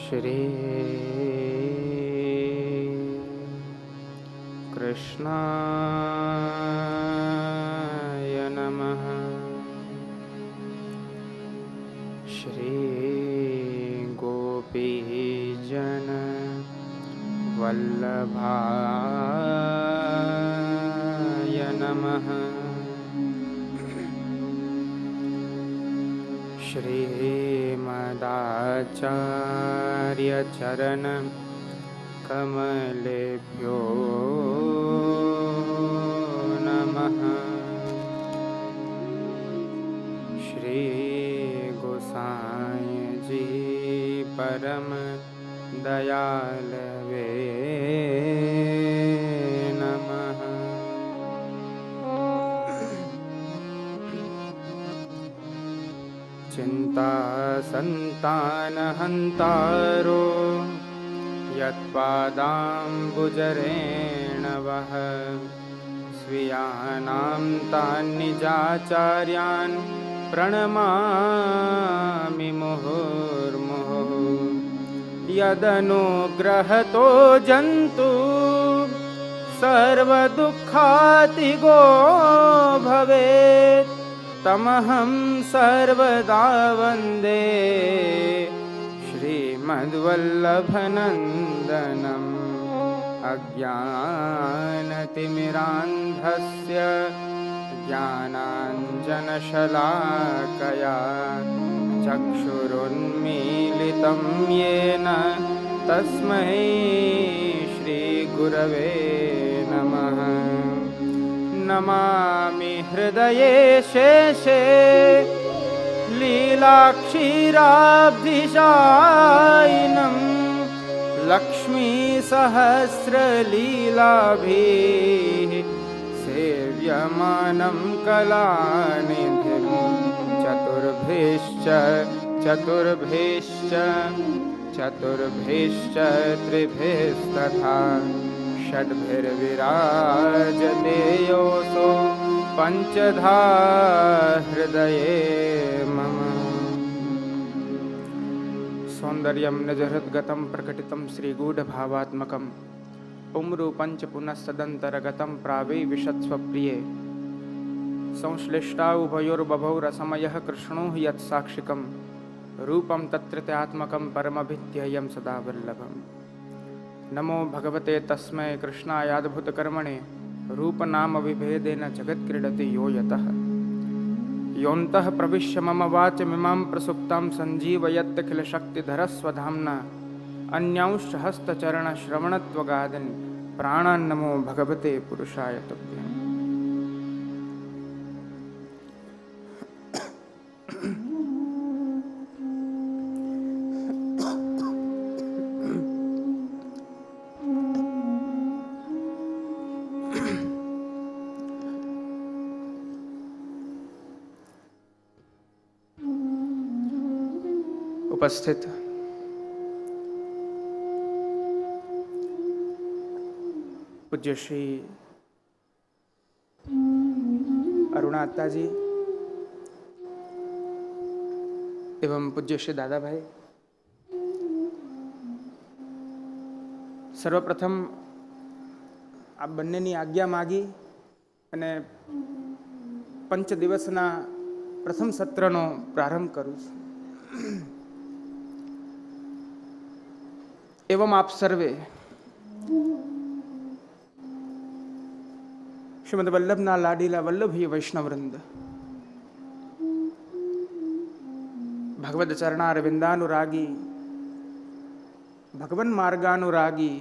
श्री कृष्णाय नमः। श्री गोपीजन वल्लभाय नमः। श्रीमदाचार्य चरण कमलेभ्यो नमः। श्री गोसाई जी परम दयालवे नमः। चिंता संतानहंतारो यत्पादाम्बुजरेण वः स्वीयानां तान् निजाचार्यान् प्रणमामि मुहुर्मुहुः। यदनुग्रहतो जन्तु सर्वदुःखातिगो भवेत् तमहं सर्वदा वन्दे श्रीमद्वल्लभनन्दनम्। अज्ञानतिमिरान्धस्य ज्ञानाञ्जनशलाकया चक्षुरुन्मीलितं येन तस्मै श्रीगुरवे नमः। नमामि हृदये शेषे लीलाक्षीराब्धिशायिनम् लक्ष्मीसहस्रलीलाभिः सेव्यमानं कलानिधिं। चतुर्भिश्च त्रिभिस्तथा षड्भिर्विराजते योऽसौ पञ्चधा हृदये मम। सौन्दर्यं निजहृद्गतं प्रकटितं श्रीगूढभावात्मकं पुंरूपञ्च पुनस्सदन्तर्गतं प्रावेविशत्स्वप्रिये संश्लिष्टा उभयोर्बभौ रसमयः कृष्णो हि यत्साक्षिकं रूपं तत्त्रित्यात्मकं परमभिध्येयं सदा वल्लभम्। नमो भगवते तस्मै कृष्णायाद्भुतकर्मणे रूपनाम विभेदेन जगत्क्रीडति यो यतः। योऽन्तः प्रविश्य मम वाचमिमां प्रसुप्तां सञ्जीवयत्यखिलशक्तिधरस्वधाम्ना अन्यांश्च हस्तचरणश्रवणत्वगादीन् प्राणान्नमो भगवते पुरुषाय तुभ्यम्। उपस्थित पूज्य श्री अरुणात्ता जी एवं पूज्य श्री दादा भाई, सर्वप्रथम आप બંનેની આજ્ઞા માગી અને પંચ દિવસના પ્રથમ સત્રનો પ્રારંભ કરું છું। एवं आप सर्वे श्रीमद वल्लभना लाडीला वल्लभी वैष्णववृंद भगवद चरणारविंदानुरागी भगवन मार्गानुरागी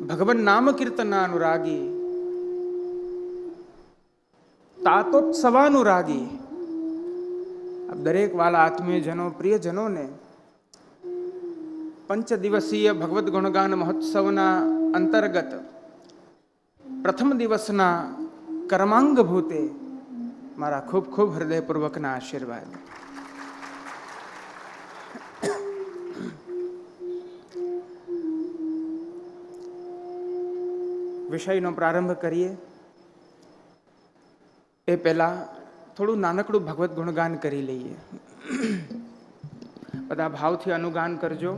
भगवन नाम कीर्तनानुरागी तातोत्सवानुरागी अब दरेक वाला आत्मीयजनों प्रियजनों ने पंच दिवसीय भगवत गुणगान महोत्सवना अंतर्गत प्रथम दिवसना कर्मांग भूते मारा खूब खूब हृदयपूर्वकना आशीर्वाद। विषयનો પ્રારંભ કરીએ એ પહેલા થોડું નાનકડું ભગવત ગુણગાન કરી લઈએ, બધા ભાવથી અનુગાન કરજો.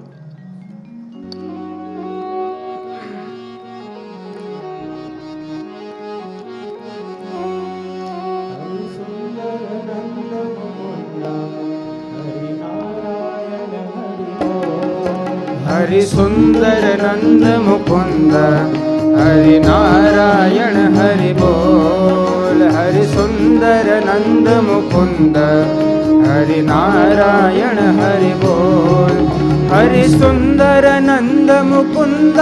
હરિ સુંદર નંદ મુકુંદ હરિ નારાયણ હરિ બોલ. હરિ સુંદર નંદ મુકુંદ હરિ નારાયણ હરિ બોલ. હરિ સુંદર નંદ મુકુંદ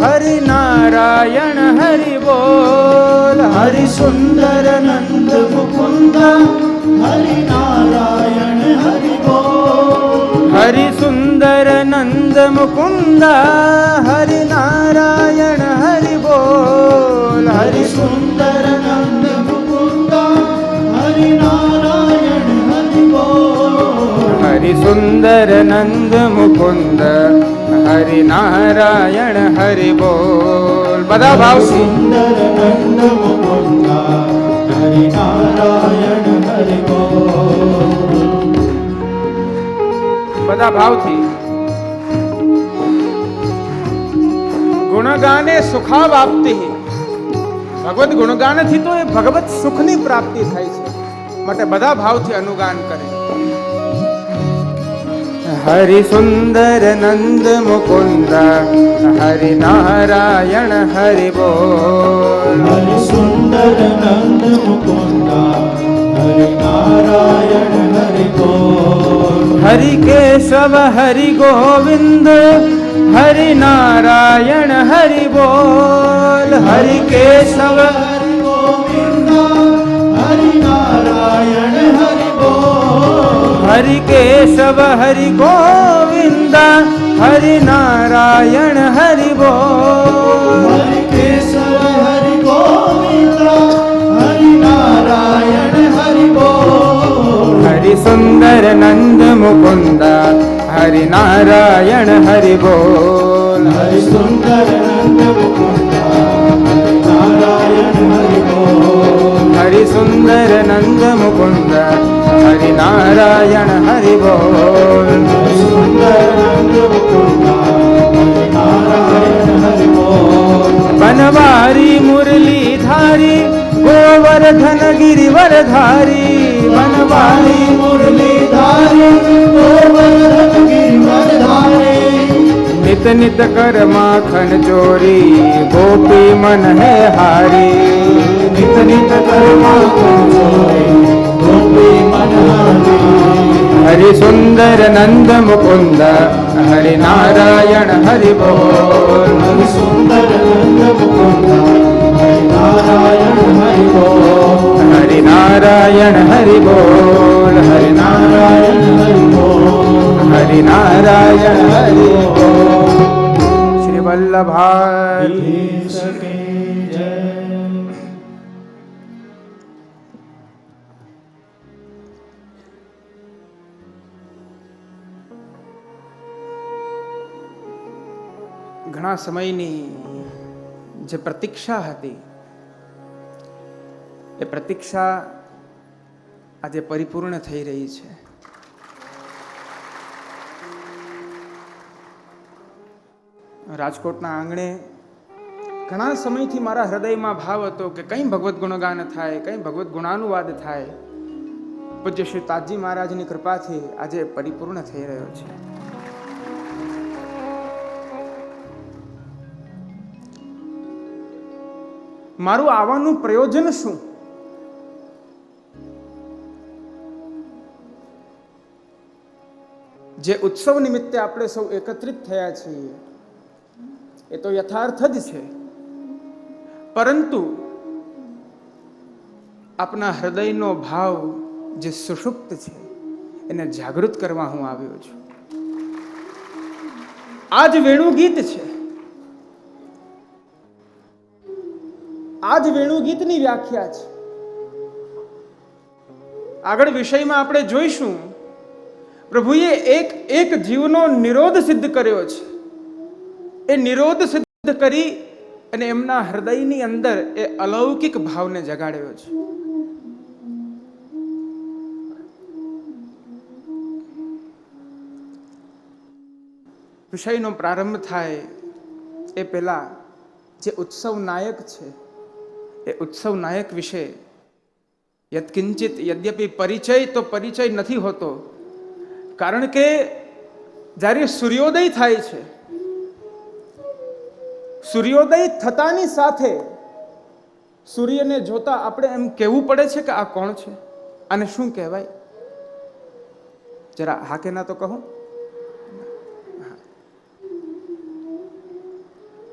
હરિ નારાયણ હરિ બોલ. હરિ સુંદર નંદ મુકુંદ હરિ નારાયણ હરિ બોલ. હરિ સુંદર નંદ મુકુંદ હરિ નારાયણ હરિ બોલ. હરિ સુંદર નંદ મુકુંદ હરિ નારાયણ હરિ બોલ. હરિ સુંદર નંદ મુકુંદ હરિ નારાયણ હરિ બોલ. બધા ભાવ સુંદર નંદ મુકુંદ હરિ નારાયણ હરિ બોલ. બધા ભાવથી ગુણગાને સુખાવાપ્તિ. ભગવત ગુણગાનથી તો એ ભગવત સુખની પ્રાપ્તિ થાય છે, માટે બધા ભાવથી અનુગાન કરે. હરિ સુંદર નંદ મુકુંદ હરિ નારાયણ હરિ બોલ. હરિ સુંદર નંદ મુકુંદ હરિ નારાયણ હરિ બોલ. હરિ કેશવ હરિ ગોવિંદ હરિ નારાયણ હરિ બોલ. હરિ કેશવ હરિ ગોવિંદ હરિ નારાયણ હરિ બોલ. હરિ કેશવ હરિ ગોવિંદ હરિ નારાયણ હરિ બોલ. હરિ કેશવ હરિ ગોવિંદ હરિ નારાયણ હરિ બોલ. હરિ સુંદર નંદ મુકુંદ હરિ નારાયણ હરિ બોલ. હરિ સુંદર નંદ મુકુંદ હરિ નારાયણ હરિ બોલ. હરિ સુંદર નંદ મુકુંદ હરિ નારાયણ હરિ બોલ. હરિ સુંદર નંદ મુકુંદ હરિ નારાયણ હરિ બોલ. बनवारी मुरली धारी गोवर्धन गिरिवर धारी. बनवारी मुरली धारी गोवर्धन गिरिवर धारी. नित नित कर माखन चोरी गोपी मन है हारी. नित नित कर माखन चोरी गोपी मन हारी. हरि सुंदर नंद मुकुंद हरि नारायण हरि बोल. हरि सुंदर नंद मुकुंद हरि नारायण हरि बोल. हरि नारायण हरि बोल. हरि नारायण हरि बोल. हरि नारायण हरि बोल. श्री वल्लभाधीश की जय. ઘણા સમયની જે પ્રતીક્ષા હતી એ પ્રતીક્ષા આજે પરિપૂર્ણ થઈ રહી છે. રાજકોટના આંગણે ઘણા સમયથી મારા હૃદયમાં ભાવ હતો કે કંઈ ભગવત ગુણગાન થાય, કંઈ ભગવત ગુણાનુવાદ થાય. પૂજ્ય શ્રી તાજી મહારાજની કૃપાથી આજે પરિપૂર્ણ થઈ રહ્યો છે. મારું આવવાનું પ્રયોજન શું? જે ઉત્સવ નિમિત્તે આપણે સૌ એકત્રિત થયા છીએ એ તો યથાર્થ જ છે, પરંતુ આપના હૃદયનો ભાવ જે સુષુપ્ત છે એને જાગૃત કરવા હું આવ્યો છું. આ જ વેણુગીત છે. આ જ વેણુગીતની વ્યાખ્યા છે. આગળ વિષયમાં આપણે જોઈશું પ્રભુએ એક જીવનો નિરોધ સિદ્ધ કર્યો છે. એ નિરોધ સિદ્ધ કરી અને એમના હૃદયની અંદર એ અલૌકિક ભાવને જગાડ્યો છે. વિષયનો પ્રારંભ થાય એ પહેલા જે ઉત્સવ નાયક છે એ ઉત્સવ નાયક વિશે યત્કિંચિત યદ્યપિ પરિચય તો પરિચય નથી હોતો, કારણ કે જ્યારે સૂર્યોદય થાય છે, સૂર્યોદય થતાની સાથે સૂર્યને જોતા આપણે એમ કહેવું પડે છે કે આ કોણ છે, આને શું કહેવાય? જરા હા કે ના તો કહો.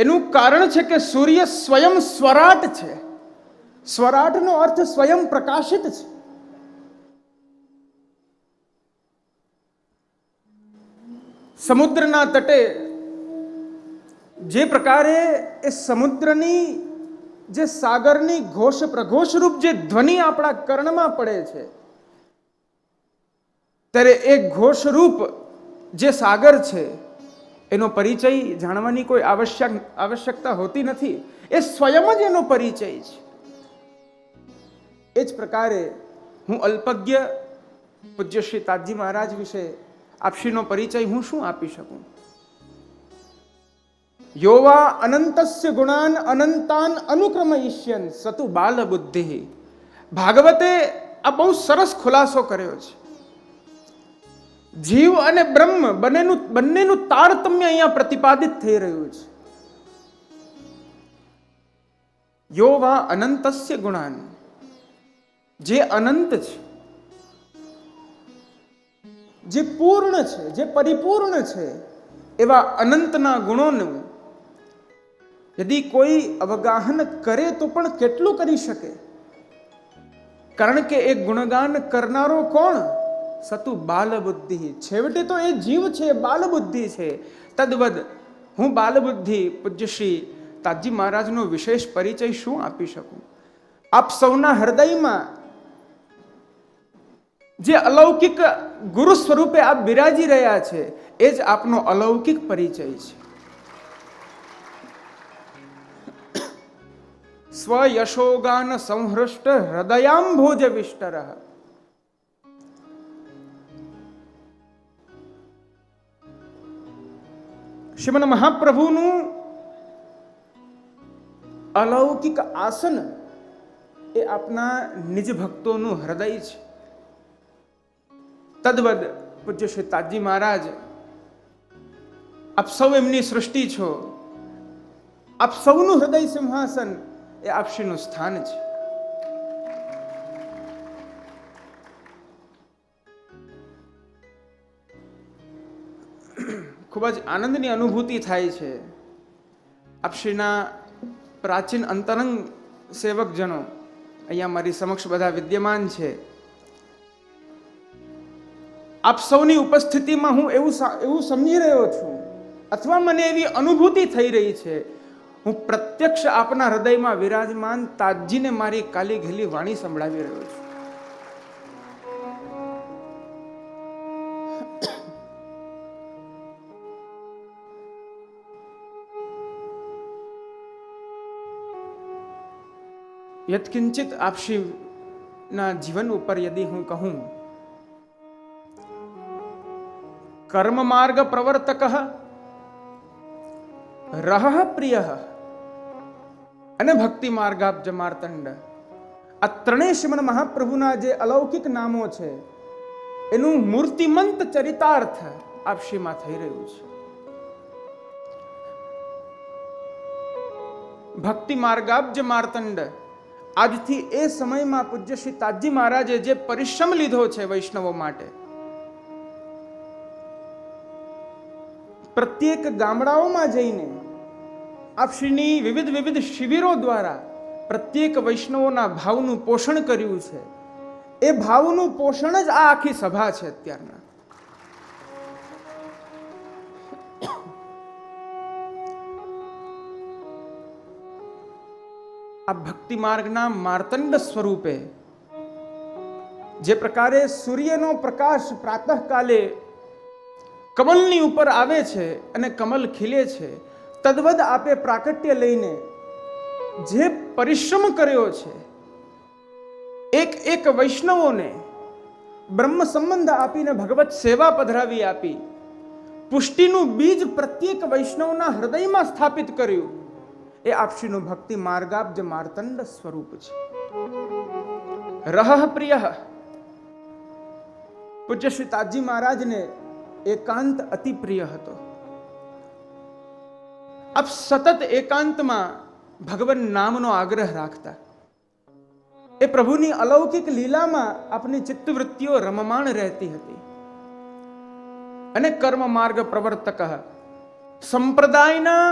એનું કારણ છે કે સૂર્ય સ્વયં સ્વરાટ છે. સ્વરાટનો અર્થ સ્વયં પ્રકાશિત છે. સમુદ્રના તટે જે પ્રકારે એ સમુદ્રની જે સાગરની ઘોષ પ્રઘોષ રૂપ જે ધ્વનિ આપણા કર્ણમાં પડે છે, ત્યારે એ ઘોષરૂપ જે સાગર છે એનો પરિચય જાણવાની કોઈ આવશ્યકતા હોતી નથી. એ સ્વયં જ એનો પરિચય છે. એ જ પ્રકારે હું અલ્પજ્ઞ પૂજ્ય શ્રી તાજી મહારાજ વિશે આપશ્રીનો પરિચય હું શું આપી શકું? યોવા અનંતસ્ય ગુણાન અનંતાન અનુક્રમયિષ્યન સતુ બાલ બુદ્ધિ. ભાગવતે આ બહુ સરસ ખુલાસો કર્યો છે. જીવ અને બ્રહ્મ બંનેનું તારતમ્ય અહીંયા પ્રતિપાદિત થઈ રહ્યું છે. યોવા અનંતસ્ય ગુણાન, જે અનંત છે, જે પૂર્ણ છે, જે પરિપૂર્ણ છે, એવા અનંતના ગુણોનું યદિ કોઈ અવગાહન કરે તો પણ કેટલું કરી શકે? કારણ કે એ ગુણગાન કરનારો કોણ? સતુ બાલ બુદ્ધિ. છેવટે તો એ જીવ છે, બાલ બુદ્ધિ છે. તદ્વદ હું બાલ બુદ્ધિ પૂજ્ય શ્રી તાજી મહારાજનો વિશેષ પરિચય શું આપી શકું? આપ સૌના હૃદયમાં જે અલૌકિક ગુરુ સ્વરૂપે આપ બિરાજી રહ્યા છે એ જ આપનો અલૌકિક પરિચય છે. સ્વયશોગાન સંહૃષ્ટ હૃદયાંભોજ વિષ્ટર. શ્રીમન મહાપ્રભુનું અલૌકિક આસન એ આપના નિજ ભક્તોનું હૃદય છે. તદ્વદ પૂજ્ય શ્રી તાજી મહારાજ, આપ સૌ એમની સૃષ્ટિ છો. આપ સૌનું હૃદય સિંહાસન એ આપશ્રીનું સ્થાન છે. ખૂબ જ આનંદની અનુભૂતિ થાય છે. આપશ્રીના પ્રાચીન અંતરંગ સેવકજનો અહીંયા મારી સમક્ષ બધા વિદ્યમાન છે. આપ સૌની ઉપસ્થિતિમાં હું એવું સમજી રહ્યો છું, અથવા મને એવી અનુભૂતિ થઈ રહી છે, હું પ્રત્યક્ષ આપના હૃદયમાં વિરાજમાન તાજીને મારી કાલી ઘેલી વાણી સંભળાવી રહ્યો છું. યત્કિંચિત આપશ્રીના જીવન ઉપર યદિ હું કહું, કર્મ માર્ગ પ્રવર્તક, રહ પ્રિય અને ભક્તિ માર્ગાબ્જ માર્તંડ, આ ત્રણેય શ્રીમન મહાપ્રભુના જે અલૌકિક નામો છે એનું મૂર્તિમંત ચરિતાર્થ આપશ્રીમાં થઈ રહ્યું છે. ભક્તિ માર્ગાબ્જ માર્તંડ, આજથી એ સમયમાં પૂજ્ય શ્રી તાજી મહારાજે જે પરિશ્રમ લીધો છે વૈષ્ણવો માટે, પ્રત્યેક ગામડાઓમાં જઈને આપશ્રીની વિવિધ શિબિરો દ્વારા પ્રત્યેક વૈષ્ણવોના ભાવનું પોષણ કર્યું છે. એ ભાવનું પોષણ જ આ આખી સભા છે. અત્યારના આ ભક્તિ માર્ગના માર્તંડ સ્વરૂપે જે પ્રકારે સૂર્યનો પ્રકાશ પ્રાતઃકાલે કમલની ઉપર આવે છે અને કમલ ખીલે છે, તદ્વદ આપે પ્રાકટ્ય લઈને જે પરિશ્રમ કર્યો છે, એક વૈષ્ણવોને બ્રહ્મ સંબંધ આપીને ભગવત સેવા પધરાવી આપી, પુષ્ટિનું બીજ પ્રત્યેક વૈષ્ણવના હૃદયમાં સ્થાપિત કર્યું, એ આપશ્રીનું ભક્તિ માર્ગાબ્જ માર્તંડ સ્વરૂપ છે. રહ પ્રિય. પૂજ્ય શ્રી તાજી મહારાજને એકાંત અતિ પ્રિય હતો. આપ સતત એકાંતમાં ભગવાન નામનો આગ્રહ રાખતા. એ પ્રભુની અલૌકિક લીલામાં આપની ચિત્તવૃત્તિઓ રમમાણ રહેતી હતી. અને કર્મ માર્ગ પ્રવર્તક સંપ્રદાયના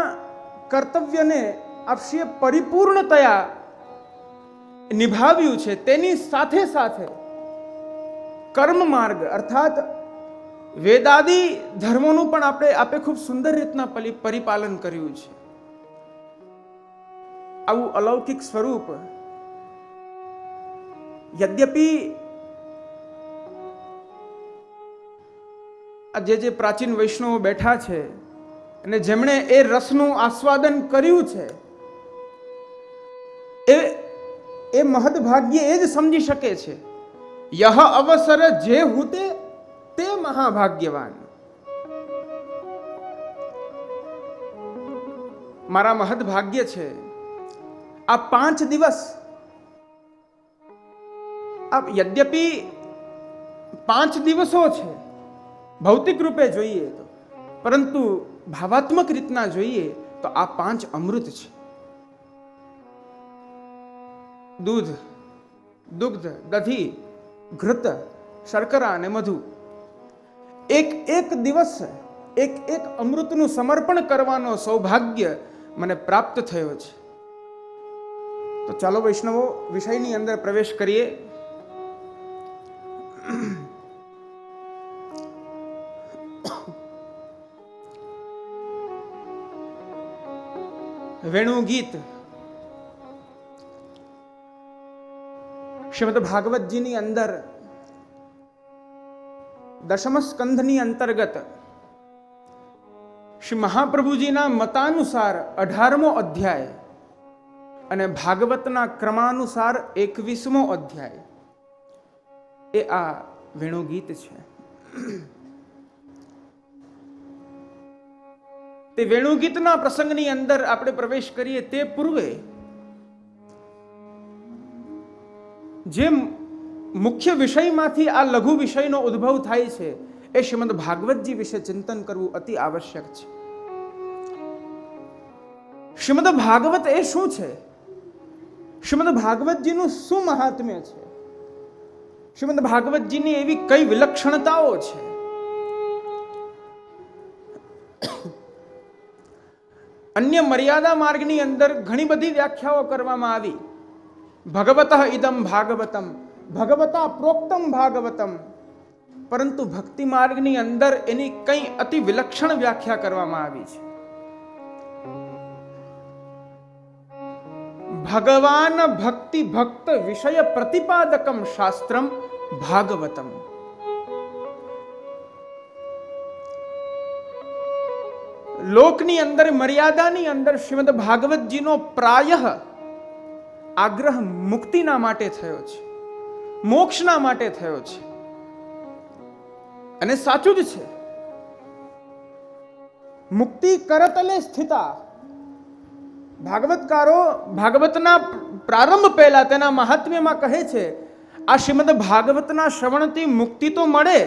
કર્તવ્યને આપશ્રીએ પરિપૂર્ણતયા નિભાવ્યું છે. તેની સાથે સાથે કર્મ માર્ગ અર્થાત વેદાદી ધર્મોનું પણ આપે ખૂબ સુંદર રીતના પરિપાલન કર્યું છે. આવું અલૌકિક સ્વરૂપ યદ્યપિ જે પ્રાચીન વૈષ્ણવો બેઠા છે અને જેમણે એ રસનું આસ્વાદન કર્યું છે, એ મહદભાગ્ય એ જ સમજી શકે છે. યહ અવસર જે હુતે તે મહાભાગ્યવાન. મારા મહદભાગ્ય છે આ 5 દિવસ. યદ્યપિ 5 દિવસો છે ભૌતિક રૂપે જોઈએ તો, પરંતુ ભાવાત્મક રીતના જોઈએ તો આ 5 અમૃત છે. દૂધ, દુગ્ધ, દધી, ઘૃત, શર્કરા અને મધુ. એક દિવસ એક અમૃતનું સમર્પણ કરવાનો સૌભાગ્ય મને પ્રાપ્ત થયો છે. તો ચાલો વૈષ્ણવો વિષયની અંદર પ્રવેશ કરીએ. વેણુ ગીત શ્રીમદ ભાગવતજીની અંદર દશમ સ્કંધની અંતર્ગત શ્રી મહાપ્રભુજીના મતાનુસાર 18મો અધ્યાય અને ભાગવતના ક્રમાનુસાર 21મો અધ્યાય એ આ વેણુ ગીત છે. તે વેણુ ગીતના પ્રસંગની અંદર આપણે પ્રવેશ કરીએ તે પૂર્વે જે મુખ્ય વિષયમાંથી આ લઘુ વિષયનો ઉદ્ભવ થાય છે એ શ્રીમદ ભાગવતજી વિશે ચિંતન કરવું અતિ આવશ્યક છે. શ્રીમદ ભાગવત એ શું છે? શ્રીમદ ભાગવતજીનું શું મહાત્મ્ય છે? શ્રીમદ ભાગવતજીની એવી કઈ વિલક્ષણતાઓ છે? અન્ય મર્યાદા માર્ગની અંદર ઘણી બધી વ્યાખ્યાઓ કરવામાં આવી. ભગવતઃ ઇદમ ભાગવતમ, ભગવતા પ્રોક્તમ ભાગવતમ. પરંતુ ભક્તિ માર્ગની અંદર એની કઈ અતિ વિલક્ષણ વ્યાખ્યા કરવામાં આવી છે. ભગવાન ભક્તિ ભક્ત વિષય પ્રતિપાદકમ શાસ્ત્રમ ભાગવતમ. લોકની અંદર મર્યાદાની અંદર શ્રીમદ ભાગવતજીનો પ્રાયઃ આગ્રહ મુક્તિના માટે થયો છે, મોક્ષના માટે થયો છે. અને સાચું જ છે. મુક્તિ કરતલે સ્થિતા. ભાગવતકારો ભાગવતના પ્રારંભ પહેલા તેના મહાત્મ્યમાં કહે છે આ શ્રીમદ ભાગવતના શ્રવણથી મુક્તિ તો મળે,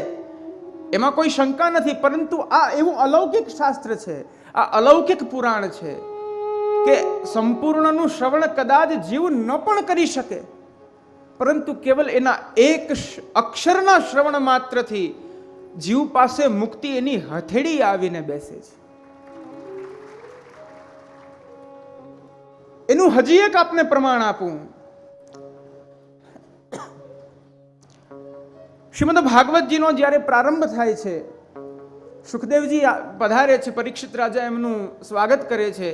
એમાં કોઈ શંકા નથી. પરંતુ આ એવું અલૌકિક શાસ્ત્ર છે, આ અલૌકિક પુરાણ છે કે સંપૂર્ણનું શ્રવણ કદાચ જીવ ન પણ કરી શકે, પરંતુ કેવલ એના એક અક્ષરના શ્રવણ માત્રથી જીવ પાસે મુક્તિ એની હથેળી આવીને બેસે છે. એનું હજી એક આપને પ્રમાણ આપું. શ્રીમદ ભાગવતજીનો જ્યારે પ્રારંભ થાય છે, સુખદેવજી પધારે છે, પરીક્ષિત રાજા એમનું સ્વાગત કરે છે.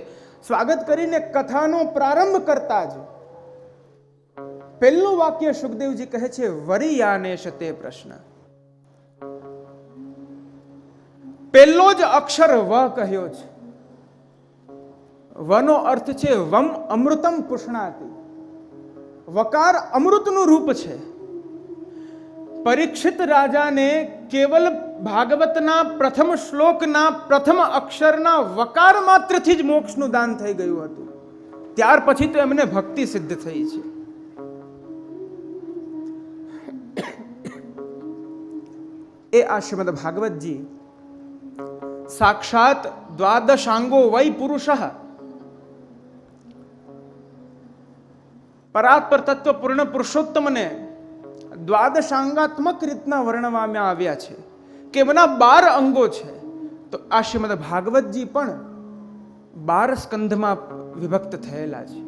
સ્વાગત કરીને કથાનો પ્રારંભ કરતા જ પહેલું વાક્ય સુખદેવજી કહે છે વરિયાનેશ તે પ્રશ્ન. પહેલો જ અક્ષર વ કહ્યો છે. વનો અર્થ છે વમ અમૃતમ પુષ્ણાતિ. વકાર અમૃતનું રૂપ છે. પરીક્ષિત રાજાને કેવલ ભાગવતના પ્રથમ શ્લોકના પ્રથમ અક્ષરના વકાર માત્રથી જ મોક્ષનું દાન થઈ ગયું હતું. ત્યાર પછી તો એમને ભક્તિ સિદ્ધ થઈ છે. એ આ શ્રીમદ ભાગવતજી સાક્ષાત દ્વાદશાંગો વૈ પુરુષ પરાત્પર તત્વ પૂર્ણ પુરુષોત્તમને દ્વાદશાંગાત્મક રીતના વર્ણવામાં આવ્યા છે કે એમના 12 અંગો છે. તો આ શ્રીમદ ભાગવતજી પણ 12 સ્કંધમાં વિભક્ત થયેલા છે.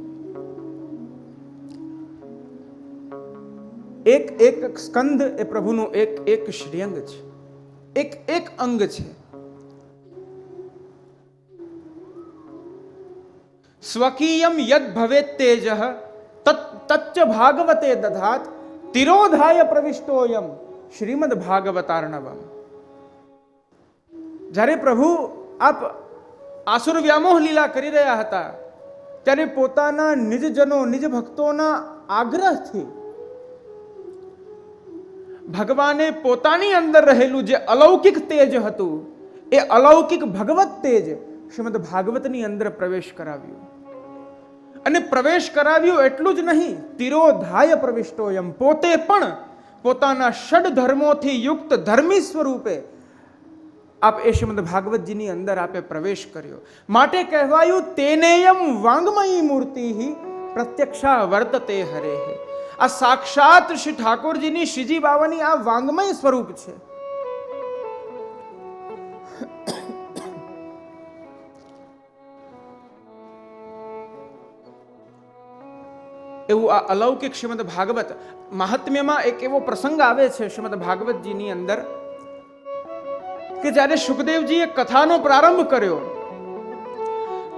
એક એક સ્કંધ એ પ્રભુનું એક એક શ્રીઅંગ છે, એક એક અંગ છે. સ્વકીયમ યદ ભવેત તેજઃ તચ્ચ ભાગવતે દધાત તિરોધાય પ્રવિષ્ટોયમ શ્રીમદ ભાગવતાર્ણવમ. જ્યારે પ્રભુ આપ આસુર વ્યામોહ લીલા કરી રહ્યા હતા ત્યારે પોતાના નિજજનો નિજ ભક્તોના આગ્રહથી ભગવાને પોતાની અંદર રહેલું જે અલૌકિક તેજ હતું એ અલૌકિક ભગવત તેજ શ્રીમદ ભાગવતની અંદર પ્રવેશ કરાવ્યું. અને પ્રવેશ કરાવ્યું એટલું જ નહીં, તિરોધાય પ્રવિષ્ટોયમ, પોતે પણ પોતાના ષડ ધર્મોથી યુક્ત ધર્મી સ્વરૂપે આપ એ શ્રીમદ ભાગવતજીની અંદર આપે પ્રવેશ કર્યો. માટે કહેવાયું તેનેયમ વાંગમયી મૂર્તિ પ્રત્યક્ષા વર્તતે હરેઃ. આ સાક્ષાત શ્રી ઠાકોરજીની શ્રીજી બાવાની આ વાંગમય સ્વરૂપ છે. એવું આ અલૌકિક શ્રીમદ ભાગવત મહાત્મ્યમાં એક એવો પ્રસંગ આવે છે શ્રીમદ ભાગવતજીની અંદર કે જ્યારે સુખદેવજીએ કથાનો પ્રારંભ કર્યો,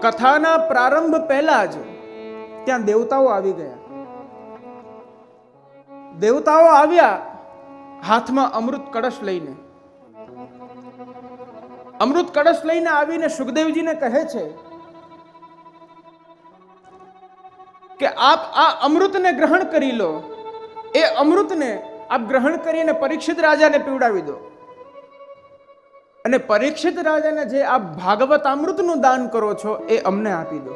કથાના પ્રારંભ પહેલા જ ત્યાં દેવતાઓ આવી ગયા. દેવતાઓ આવ્યા હાથમાં અમૃત કળશ લઈને. અમૃત કળશ લઈને આવીને સુખદેવજીને કહે છે કે આપ આ અમૃતને ગ્રહણ કરી લો. એ અમૃતને આપ ગ્રહણ કરીને પરીક્ષિત રાજાને પીવડાવી દો. અને પરીક્ષિત રાજાને જે આપ ભાગવત અમૃતનું દાન કરો છો એ અમને આપી દો.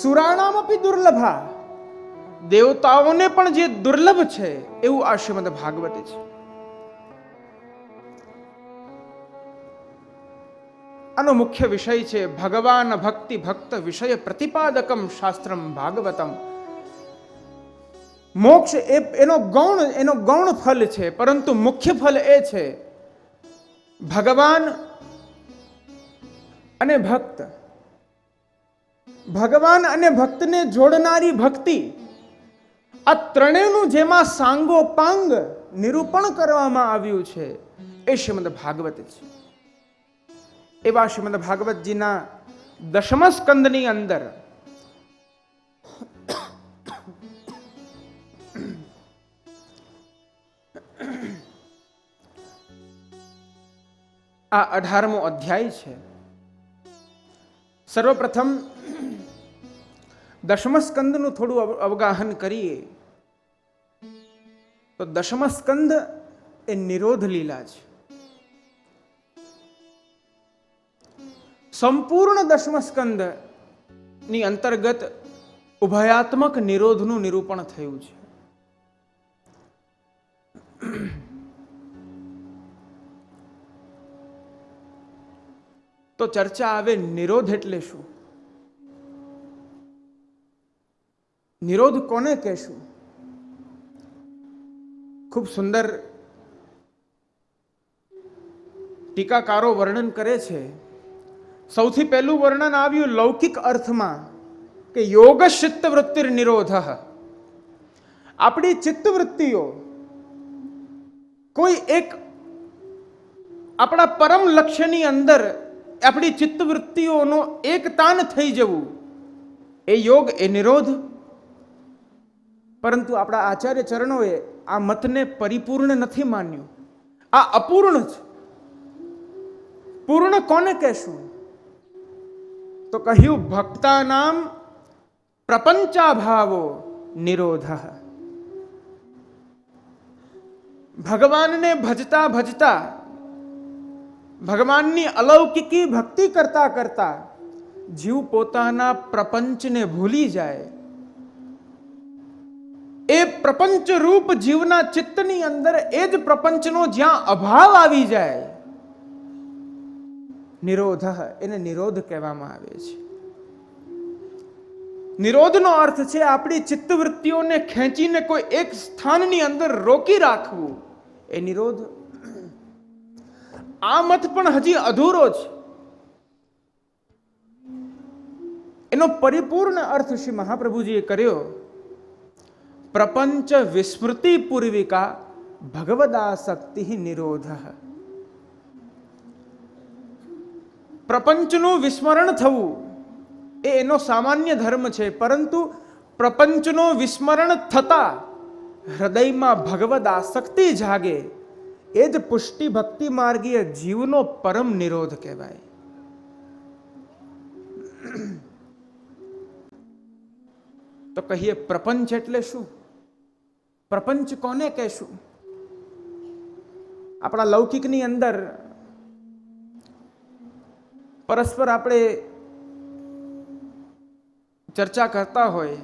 સુરાણામ અપી દુર્લભા, દેવતાઓને પણ જે દુર્લભ છે એવું આ શ્રીમદ ભાગવત છે. આનો મુખ્ય વિષય છે ભગવાન ભક્તિ ભક્ત વિષય પ્રતિપાદકમ શાસ્ત્રમ ભાગવતમ. મોક્ષ એનો ગૌણ ફલ છે, પરંતુ મુખ્ય ફલ એ છે ભગવાન અને ભક્ત. ભગવાન અને ભક્તને જોડનારી ભક્તિ, આ ત્રણેયનું જેમાં સાંગોપાંગ નિરૂપણ કરવામાં આવ્યું છે એ શ્રીમદ ભાગવત છે. એવા શ્રીમદ ભાગવતજીના 10મ સ્કંદની અંદર આ 18મો અધ્યાય છે. સર્વપ્રથમ 10મ સ્કંદનું થોડું અવગાહન કરીએ તો 10મ સ્કંદ એ નિરોધ લીલા છે. સંપૂર્ણ 10મ સ્કંદ ની અંતર્ગત ઉભયાત્મક નિરોધનું નિરૂપણ થયું છે. તો ચર્ચા આવે નિરોધ એટલે શું? નિરોધ કોને કહેશું? ખૂબ સુંદર ટીકાકારો વર્ણન કરે છે. સૌથી પહેલું વર્ણન આવ્યું લૌકિક અર્થમાં કે યોગ ચિત્ત વૃત્તિ નિરોધ. આપણી ચિત્તવૃત્તિઓ કોઈ એક આપણા પરમ લક્ષ્યની અંદર આપણી ચિત્તવૃત્તિઓનો એકતાન થઈ જવું એ યોગ, એ નિરોધ. પરંતુ આપણા આચાર્ય ચરણોએ આ મતને પરિપૂર્ણ નથી માન્યું. આ અપૂર્ણ છે. પૂર્ણ કોને કહેશું? તો કહ્યું ભક્તાનામ પ્રપંચાભાવો નિરોધ. ભગવાનને ભજતા ભજતા, ભગવાનની અલૌકિકી ભક્તિ કરતા કરતા જીવ પોતાના પ્રપંચને ભૂલી જાય. એ પ્રપંચ રૂપ જીવના ચિત્તની અંદર એ જ પ્રપંચનો જ્યાં અભાવ આવી જાય, નિરોધ, એને નિરોધ કહેવામાં આવે છે. નિરોધનો અર્થ છે આપણી ચિત્તવૃત્તિઓને ખેંચીને કોઈ એક સ્થાનની અંદર રોકી રાખવું, એ નિરોધ. આ મત પણ હજી અધૂરો છે. એનો પરિપૂર્ણ અર્થ શ્રી મહાપ્રભુજીએ કર્યો. પ્રપંચ વિસ્મૃતિ પૂર્વિકા ભગવદાસક્તિ નિરોધ. પ્રપંચનું વિસ્મરણ થવું એ એનો સામાન્ય ધર્મ છે, પરંતુ પ્રપંચનો વિસ્મરણ થતા હૃદયમાં ભગવદ આસક્તિ જાગે, એ જ પુષ્ટિ ભક્તિ માર્ગીય જીવનો પરમ નિરોધ કહેવાય. તો કહીએ પ્રપંચ એટલે શું? પ્રપંચ કોને કહેશું? આપણા લૌકિકની અંદર પરસ્પર આપણે ચર્ચા કરતા હોય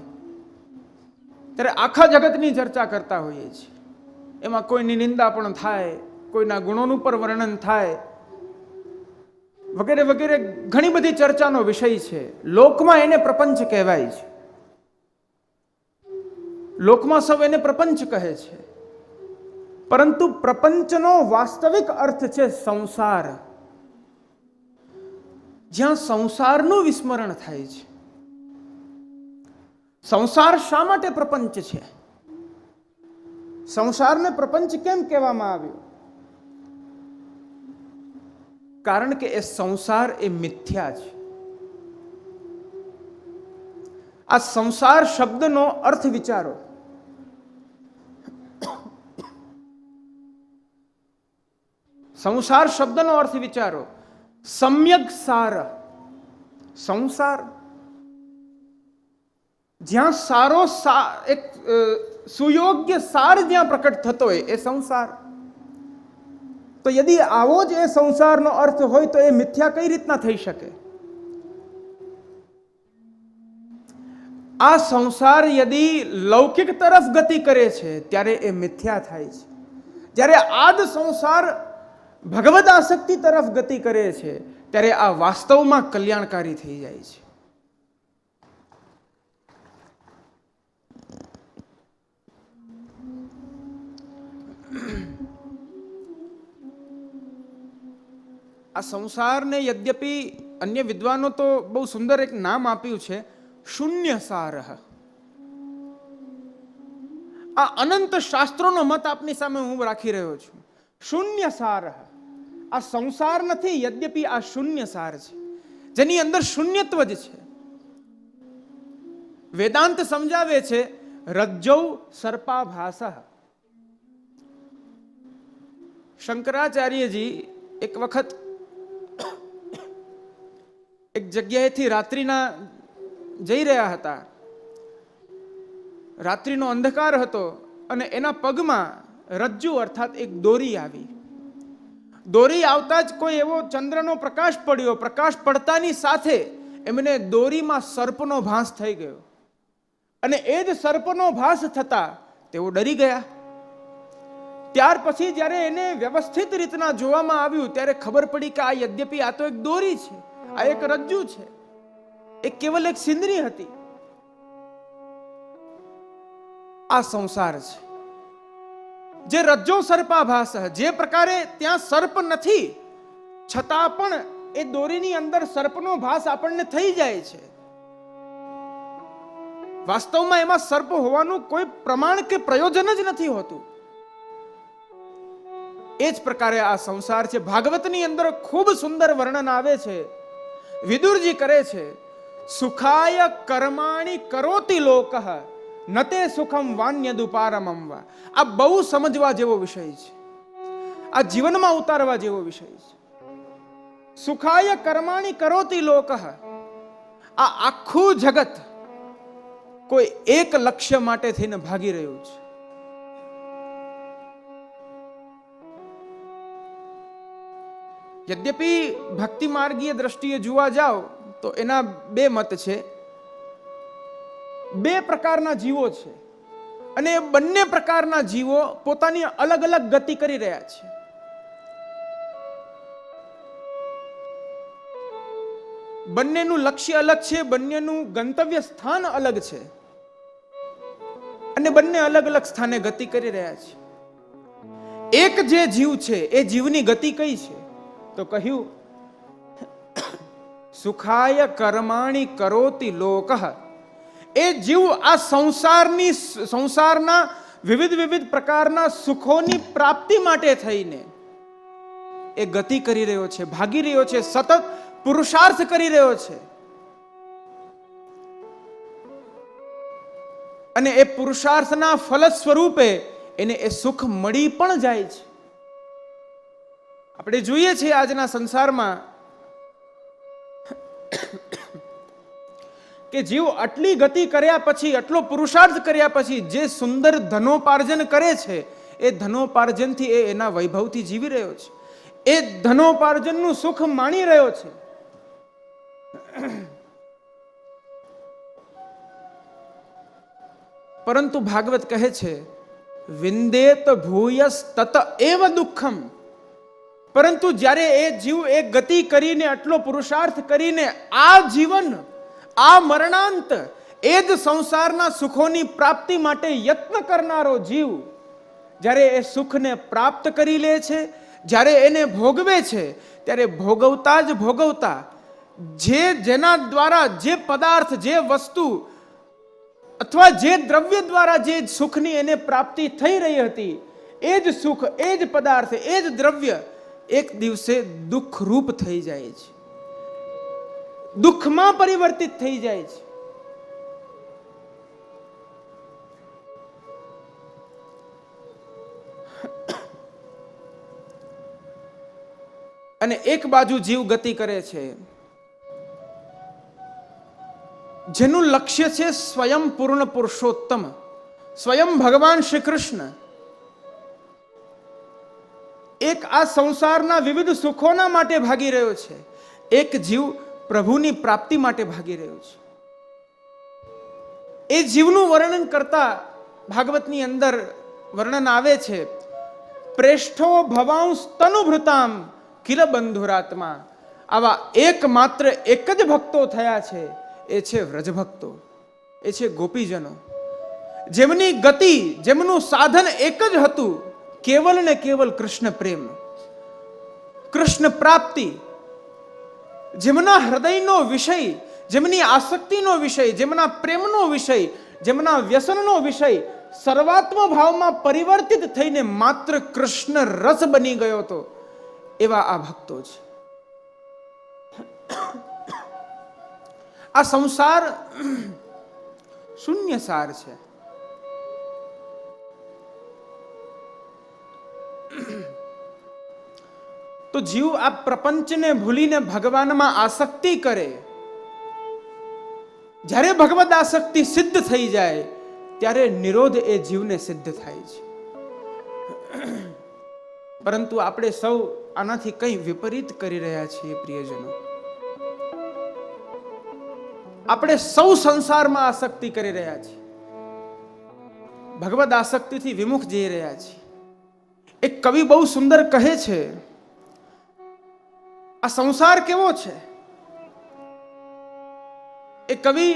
ત્યારે આખા જગતની ચર્ચા કરતા હોઈએ છીએ. એમાં કોઈની નિંદા પણ થાય, કોઈના ગુણોનું પર વર્ણન થાય, વગેરે વગેરે ઘણી બધી ચર્ચાનો વિષય છે. લોકમાં એને પ્રપંચ કહેવાય છે. લોકમાં સૌ એને પ્રપંચ કહે છે, પરંતુ પ્રપંચનો વાસ્તવિક અર્થ છે સંસાર. જ્યાં સંસારનું વિસ્મરણ થાય છે. સંસાર શા માટે પ્રપંચ છે? સંસારને પ્રપંચ કેમ કહેવામાં આવ્યો? કારણ કે એ સંસાર એ મિથ્યા છે. આ સંસાર શબ્દનો અર્થ વિચારો. સંસાર શબ્દનો અર્થ વિચારો. સમ્યક સાર, સંસાર જ્યાં સારો એક સુયોગ્ય સાર જ્યાં પ્રકટ થતો હોય એ સંસાર. તો યદિ આવો જ એ સંસારનો અર્થ હોય તો એ મિથ્યા કઈ રીતના થઈ શકે? આ સંસાર યદિ લૌકિક તરફ ગતિ કરે છે ત્યારે એ મિથ્યા થાય છે. જ્યારે આ જ સંસાર ભગવદ આસક્તિ તરફ ગતિ કરે છે ત્યારે આ વાસ્તવમાં કલ્યાણકારી થઈ જાય છે. આ સંસારને યદ્યપી અન્ય વિદ્વાનો તો બહુ સુંદર એક નામ આપ્યું છે, શૂન્ય સાર. આ અનંત શાસ્ત્રોનો મત આપની સામે હું રાખી રહ્યો છું. શૂન્ય સાર. આ સંસાર નથી, યદ્યપી આ શૂન્ય સાર છે, જેની અંદર શૂન્યત્વ જ છે. વેદાંત સમજાવે છે રજ્જૌ સર્પાભાસ. શંકરાચાર્યજી એક વખત એક જગ્યાએથી રાત્રિના જઈ રહ્યા હતા. રાત્રિનો અંધકાર હતો અને એના પગમાં રજ્જુ અર્થાત એક દોરી આવી. દોરી આવતા જ કોઈ એવો ચંદ્રનો પ્રકાશ પડ્યો. પ્રકાશ પડતાની સાથે એમને દોરીમાં સર્પનો ભાસ થઈ ગયો અને એ જ સર્પનો ભાસ થતા તેઓ ડરી ગયા. ત્યાર પછી જ્યારે એને વ્યવસ્થિત રીતના જોવામાં આવ્યું ત્યારે ખબર પડી કે આ યદ્યપી આ તો એક દોરી છે, આ એક રજ્જુ છે, એ કેવલ એક સિંદરી હતી. આ સંસાર છે જે રજ્જો સર્પાભાસ. જે પ્રકારે ત્યાં સર્પ નથી છતાં પણ એ દોરીની અંદર સર્પનો ભાસ આપણને થઈ જાય છે. વાસ્તવમાં એમાં સર્પ હોવાનું કોઈ પ્રમાણ કે પ્રયોજન જ નથી હોતું. એ જ પ્રકારે આ સંસાર છે. ભાગવતની અંદર ખૂબ સુંદર વર્ણન આવે છે. વિદુરજી કરે છે, સુખાય કર્માણી કરોતિ લોકઃ નતે સુખમ વાન્યદુપારમમ વા. આ બહુ સમજવા જેવો વિષય છે, આ જીવનમાં ઉતારવા જેવો વિષય છે. સુખાય કર્માણી કરોતિ લોકઃ. આ આખું જગત કોઈ એક લક્ષ્ય માટે થઈને ભાગી રહ્યું છે. યદ્યપિ ભક્તિ માર્ગીય દ્રષ્ટિએ જોવા જાઓ તો એના બે મત છે. બે પ્રકારના જીવો છે અને એ બંને પ્રકારના જીવો પોતાની અલગ અલગ ગતિ કરી રહ્યા છે. બંનેનું લક્ષ્ય અલગ છે, બંનેનું ગંતવ્ય સ્થાન અલગ છે અને બંને અલગ અલગ સ્થાને ગતિ કરી રહ્યા છે. એક જે જીવ છે એ જીવની ગતિ કઈ છે તો કહ્યું સુખાય કર્માણી કરોતિ લોકઃ. એ જીવ આ સંસારના વિવિધ પ્રકારના સુખોની પ્રાપ્તિ માટે થઈને એ ગતિ કરી રહ્યો છે, ભાગી રહ્યો છે, સતત પુરુષાર્થ કરી રહ્યો છે. અને એ પુરુષાર્થના ફલ સ્વરૂપે એને એ સુખ મળી પણ જાય છે. આપણે જોઈએ છીએ આજના સંસારમાં કે જીવ આટલી ગતિ કર્યા પછી, આટલો પુરુષાર્થ કર્યા પછી જે સુંદર ધનોપાર્જન કરે છે એ ધનોપાર્જનથી એ એના વૈભવથી જીવી રહ્યો છે, એ ધનોપાર્જનનું સુખ માણી રહ્યો છે. પરંતુ ભાગવત કહે છે વિંદેત ભૂયસ તત એવ દુઃખમ. પરંતુ જ્યારે એ જીવ એ ગતિ કરીને, આટલો પુરુષાર્થ કરીને આ જીવન, આ મરણાંત, એ જ સંસારના સુખોની પ્રાપ્તિ માટે યત્ન કરનારો જીવ જ્યારે એ સુખને પ્રાપ્ત કરી લે છે, જ્યારે એને ભોગવે છે, ત્યારે ભોગવતા જ ભોગવતા જેના દ્વારા જે પદાર્થ, જે વસ્તુ અથવા જે દ્રવ્ય દ્વારા જે સુખની એને પ્રાપ્તિ થઈ રહી હતી, એ જ સુખ, એ જ પદાર્થ, એ જ દ્રવ્ય એક દિવસે દુઃખરૂપ થઈ જાય છે, દુઃખમાં પરિવર્તિત થઈ જાય છે. અને એક બાજુ જીવ ગતિ કરે છે જેનું લક્ષ્ય છે સ્વયં પૂર્ણ પુરુષોત્તમ, સ્વયં ભગવાન શ્રી કૃષ્ણ. એક આ સંસારના વિવિધ સુખોના માટે ભાગી રહ્યો છે, એક જીવ પ્રભુની પ્રાપ્તિ માટે ભાગી રહ્યો છે. એ જીવનું વર્ણન કરતા ભાગવતની અંદર વર્ણન આવે છે પ્રેષ્ઠો ભવાંશ તનુભૃતામ કિલ બંધુરાત્મા. આવા એકમાત્ર એક જ ભક્તો થયા છે, એ છે વ્રજ ભક્તો, એ છે ગોપીજનો, જેમની ગતિ, જેમનું સાધન એક જ હતું, કેવલ ને કેવલ કૃષ્ણ પ્રેમ, કૃષ્ણ પ્રાપ્તિ. જેમના હૃદયનો વિષય, જેમની આસક્તિનો વિષય, જેમના પ્રેમનો વિષય, જેમના વ્યસનનો વિષય સર્વાત્મ ભાવમાં પરિવર્તિત થઈને માત્ર કૃષ્ણ રસ બની ગયો હતો, એવા આ ભક્તો છે. આ સંસાર શૂન્ય સાર છે. તો જીવ આ પ્રપંચને ભૂલીને ભગવાનમાં આસક્તિ કરે, જ્યારે ભગવદ આસક્તિ સિદ્ધ થઈ જાય ત્યારે નિરોધ એ જીવને સિદ્ધ થાય છે. પરંતુ આપણે સૌ આનાથી કંઈ વિપરીત કરી રહ્યા છીએ પ્રિયજનો. આપણે સૌ સંસારમાં આસક્તિ કરી રહ્યા છીએ, ભગવદ આસક્તિથી વિમુખ જઈ રહ્યા છીએ. એક કવિ બહુ સુંદર કહે છે આ સંસાર કેવો છે. એ કવિ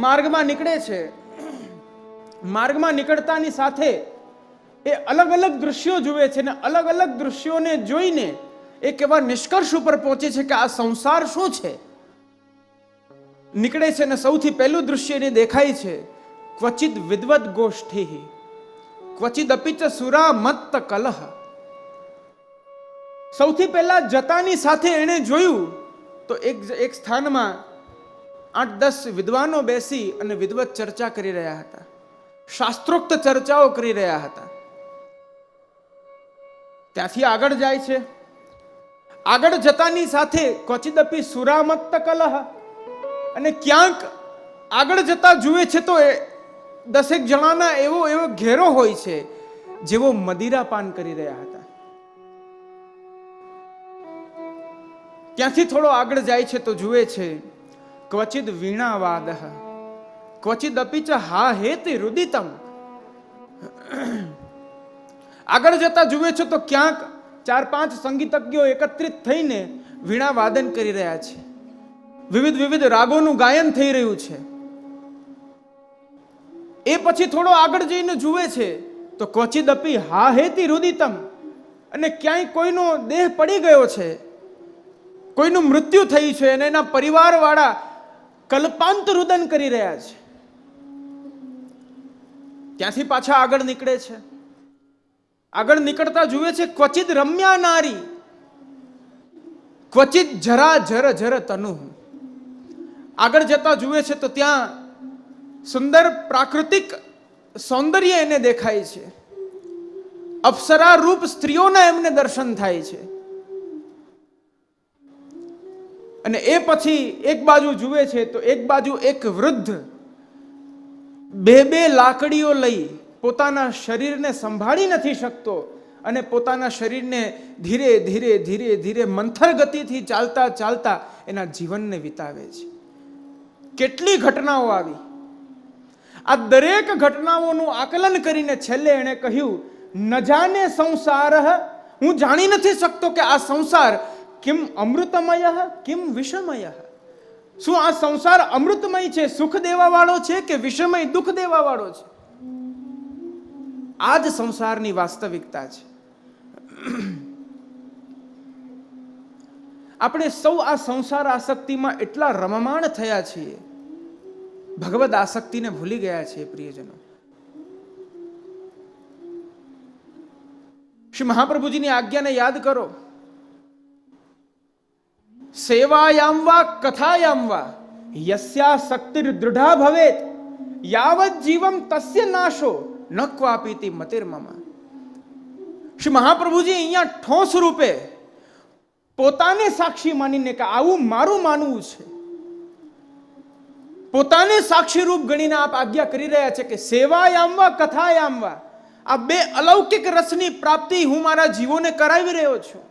માર્ગમાં નીકળે છે, માર્ગમાં નીકળતાની સાથે એ અલગ અલગ દૃશ્યો જુએ છે ને અલગ અલગ દૃશ્યોને જોઈને એક એવા નિષ્કર્ષ ઉપર પહોંચે છે કે આ સંસાર શું છે. નીકળે છે ને સૌથી પહેલું દૃશ્ય એને દેખાય છે ક્વચિત વિદ્વદ ગોષ્ઠી ક્વચિદ અપિચ સુરા મત્ત કલહ. સૌથી પહેલા જતાની સાથે એને જોયું તો એક સ્થાનમાં 8-10 વિદ્વાનો બેસી અને વિદવત ચર્ચા કરી રહ્યા હતા, શાસ્ત્રોક્ત ચર્ચાઓ કરી રહ્યા હતા. ત્યાંથી આગળ જાય છે, આગળ જતાની સાથે ક્વચિદપી સુરામત્ત કલહ, અને ક્યાંક આગળ જતા જુએ છે તો 10 જણાના એવો ઘેરો હોય છે જેવો મદિરા પાન કરી રહ્યા હતા. ત્યાંથી થોડો આગળ જાય છે તો જુએ છે ક્વચિદ વીણાવાદ ક્વચિદ અપિચ હા હેતિ રુદિતમ. આગળ જતા જુએ છે તો ક્યાંક 4-5 સંગીતજ્ઞો એકત્રિત થઈને વીણા વાદન કરી રહ્યા છે, વિવિધ રાગોનું ગાયન થઈ રહ્યું છે. એ પછી થોડો આગળ જઈને જુએ છે તો ક્વચિદપી હા હેતિ રુદિતમ, અને ક્યાંય કોઈનો દેહ પડી ગયો છે, કોઈનું મૃત્યુ થયું છે અને એના પરિવાર વાળા કલ્પાંત રુદન કરી રહ્યા છે. ત્યાંથી પાછા આગળ નીકળે છે. આગળ નીકળતા જુએ છે ક્વચિત રમ્યા નારી ક્વચિત જરા જર જર તનુ. આગળ જતા જુએ છે તો ત્યાં સુંદર પ્રાકૃતિક સૌંદર્ય એને દેખાય છે, અપ્સરા રૂપ સ્ત્રીઓના એમને દર્શન થાય છે. અને એ પછી એક બાજુ જુએ છે તો એક બાજુ એક વૃદ્ધ બે લાકડીઓ લઈ પોતાના શરીરને સંભાળી નથી શકતો અને પોતાના શરીરને ધીરે ધીરે ધીરે ધીરે મંથર ગતિથી ચાલતા ચાલતા એના જીવનને વિતાવે છે. કેટલી ઘટનાઓ આવી! આ દરેક ઘટનાઓનું આકલન કરીને છેલ્લે એણે કહ્યું, ન જાને સંસાર, હું જાણી નથી શકતો કે આ સંસાર કિમ અમૃતમય કિમ વિષમય. શું આ સંસાર અમૃતમય છે, સુખ દેવા વાળો છે કે વિષમય દુઃખ દેવા વાળો છે? આ જ સંસારની વાસ્તવિકતા છે. આપણે સૌ આ સંસાર આસક્તિમાં એટલા રમમાણ થયા છીએ, ભગવદ આસક્તિને ભૂલી ગયા છીએ. પ્રિયજનો, શ્રી મહાપ્રભુજીની આજ્ઞાને યાદ કરો. સેવાયામ વા કથાયામ વા યસ્યા શક્તિર દૃઢા ભવેત યાવત જીવમ તસ્ય નાશો ન ક્વાપીતિ મતિર્મમ. શ્રી મહાપ્રભુજી અહીંયા ઠોસ રૂપે પોતાને સાક્ષી માનીને કે આવું મારું માનવું છે, પોતાને સાક્ષી રૂપ ગણીને આપ આજ્ઞા કરી રહ્યા છે કે સેવાયામ વા કથાયામ વા, આ બે અલૌકિક રસની પ્રાપ્તિ હું મારા જીવોને કરાવી રહ્યો છું.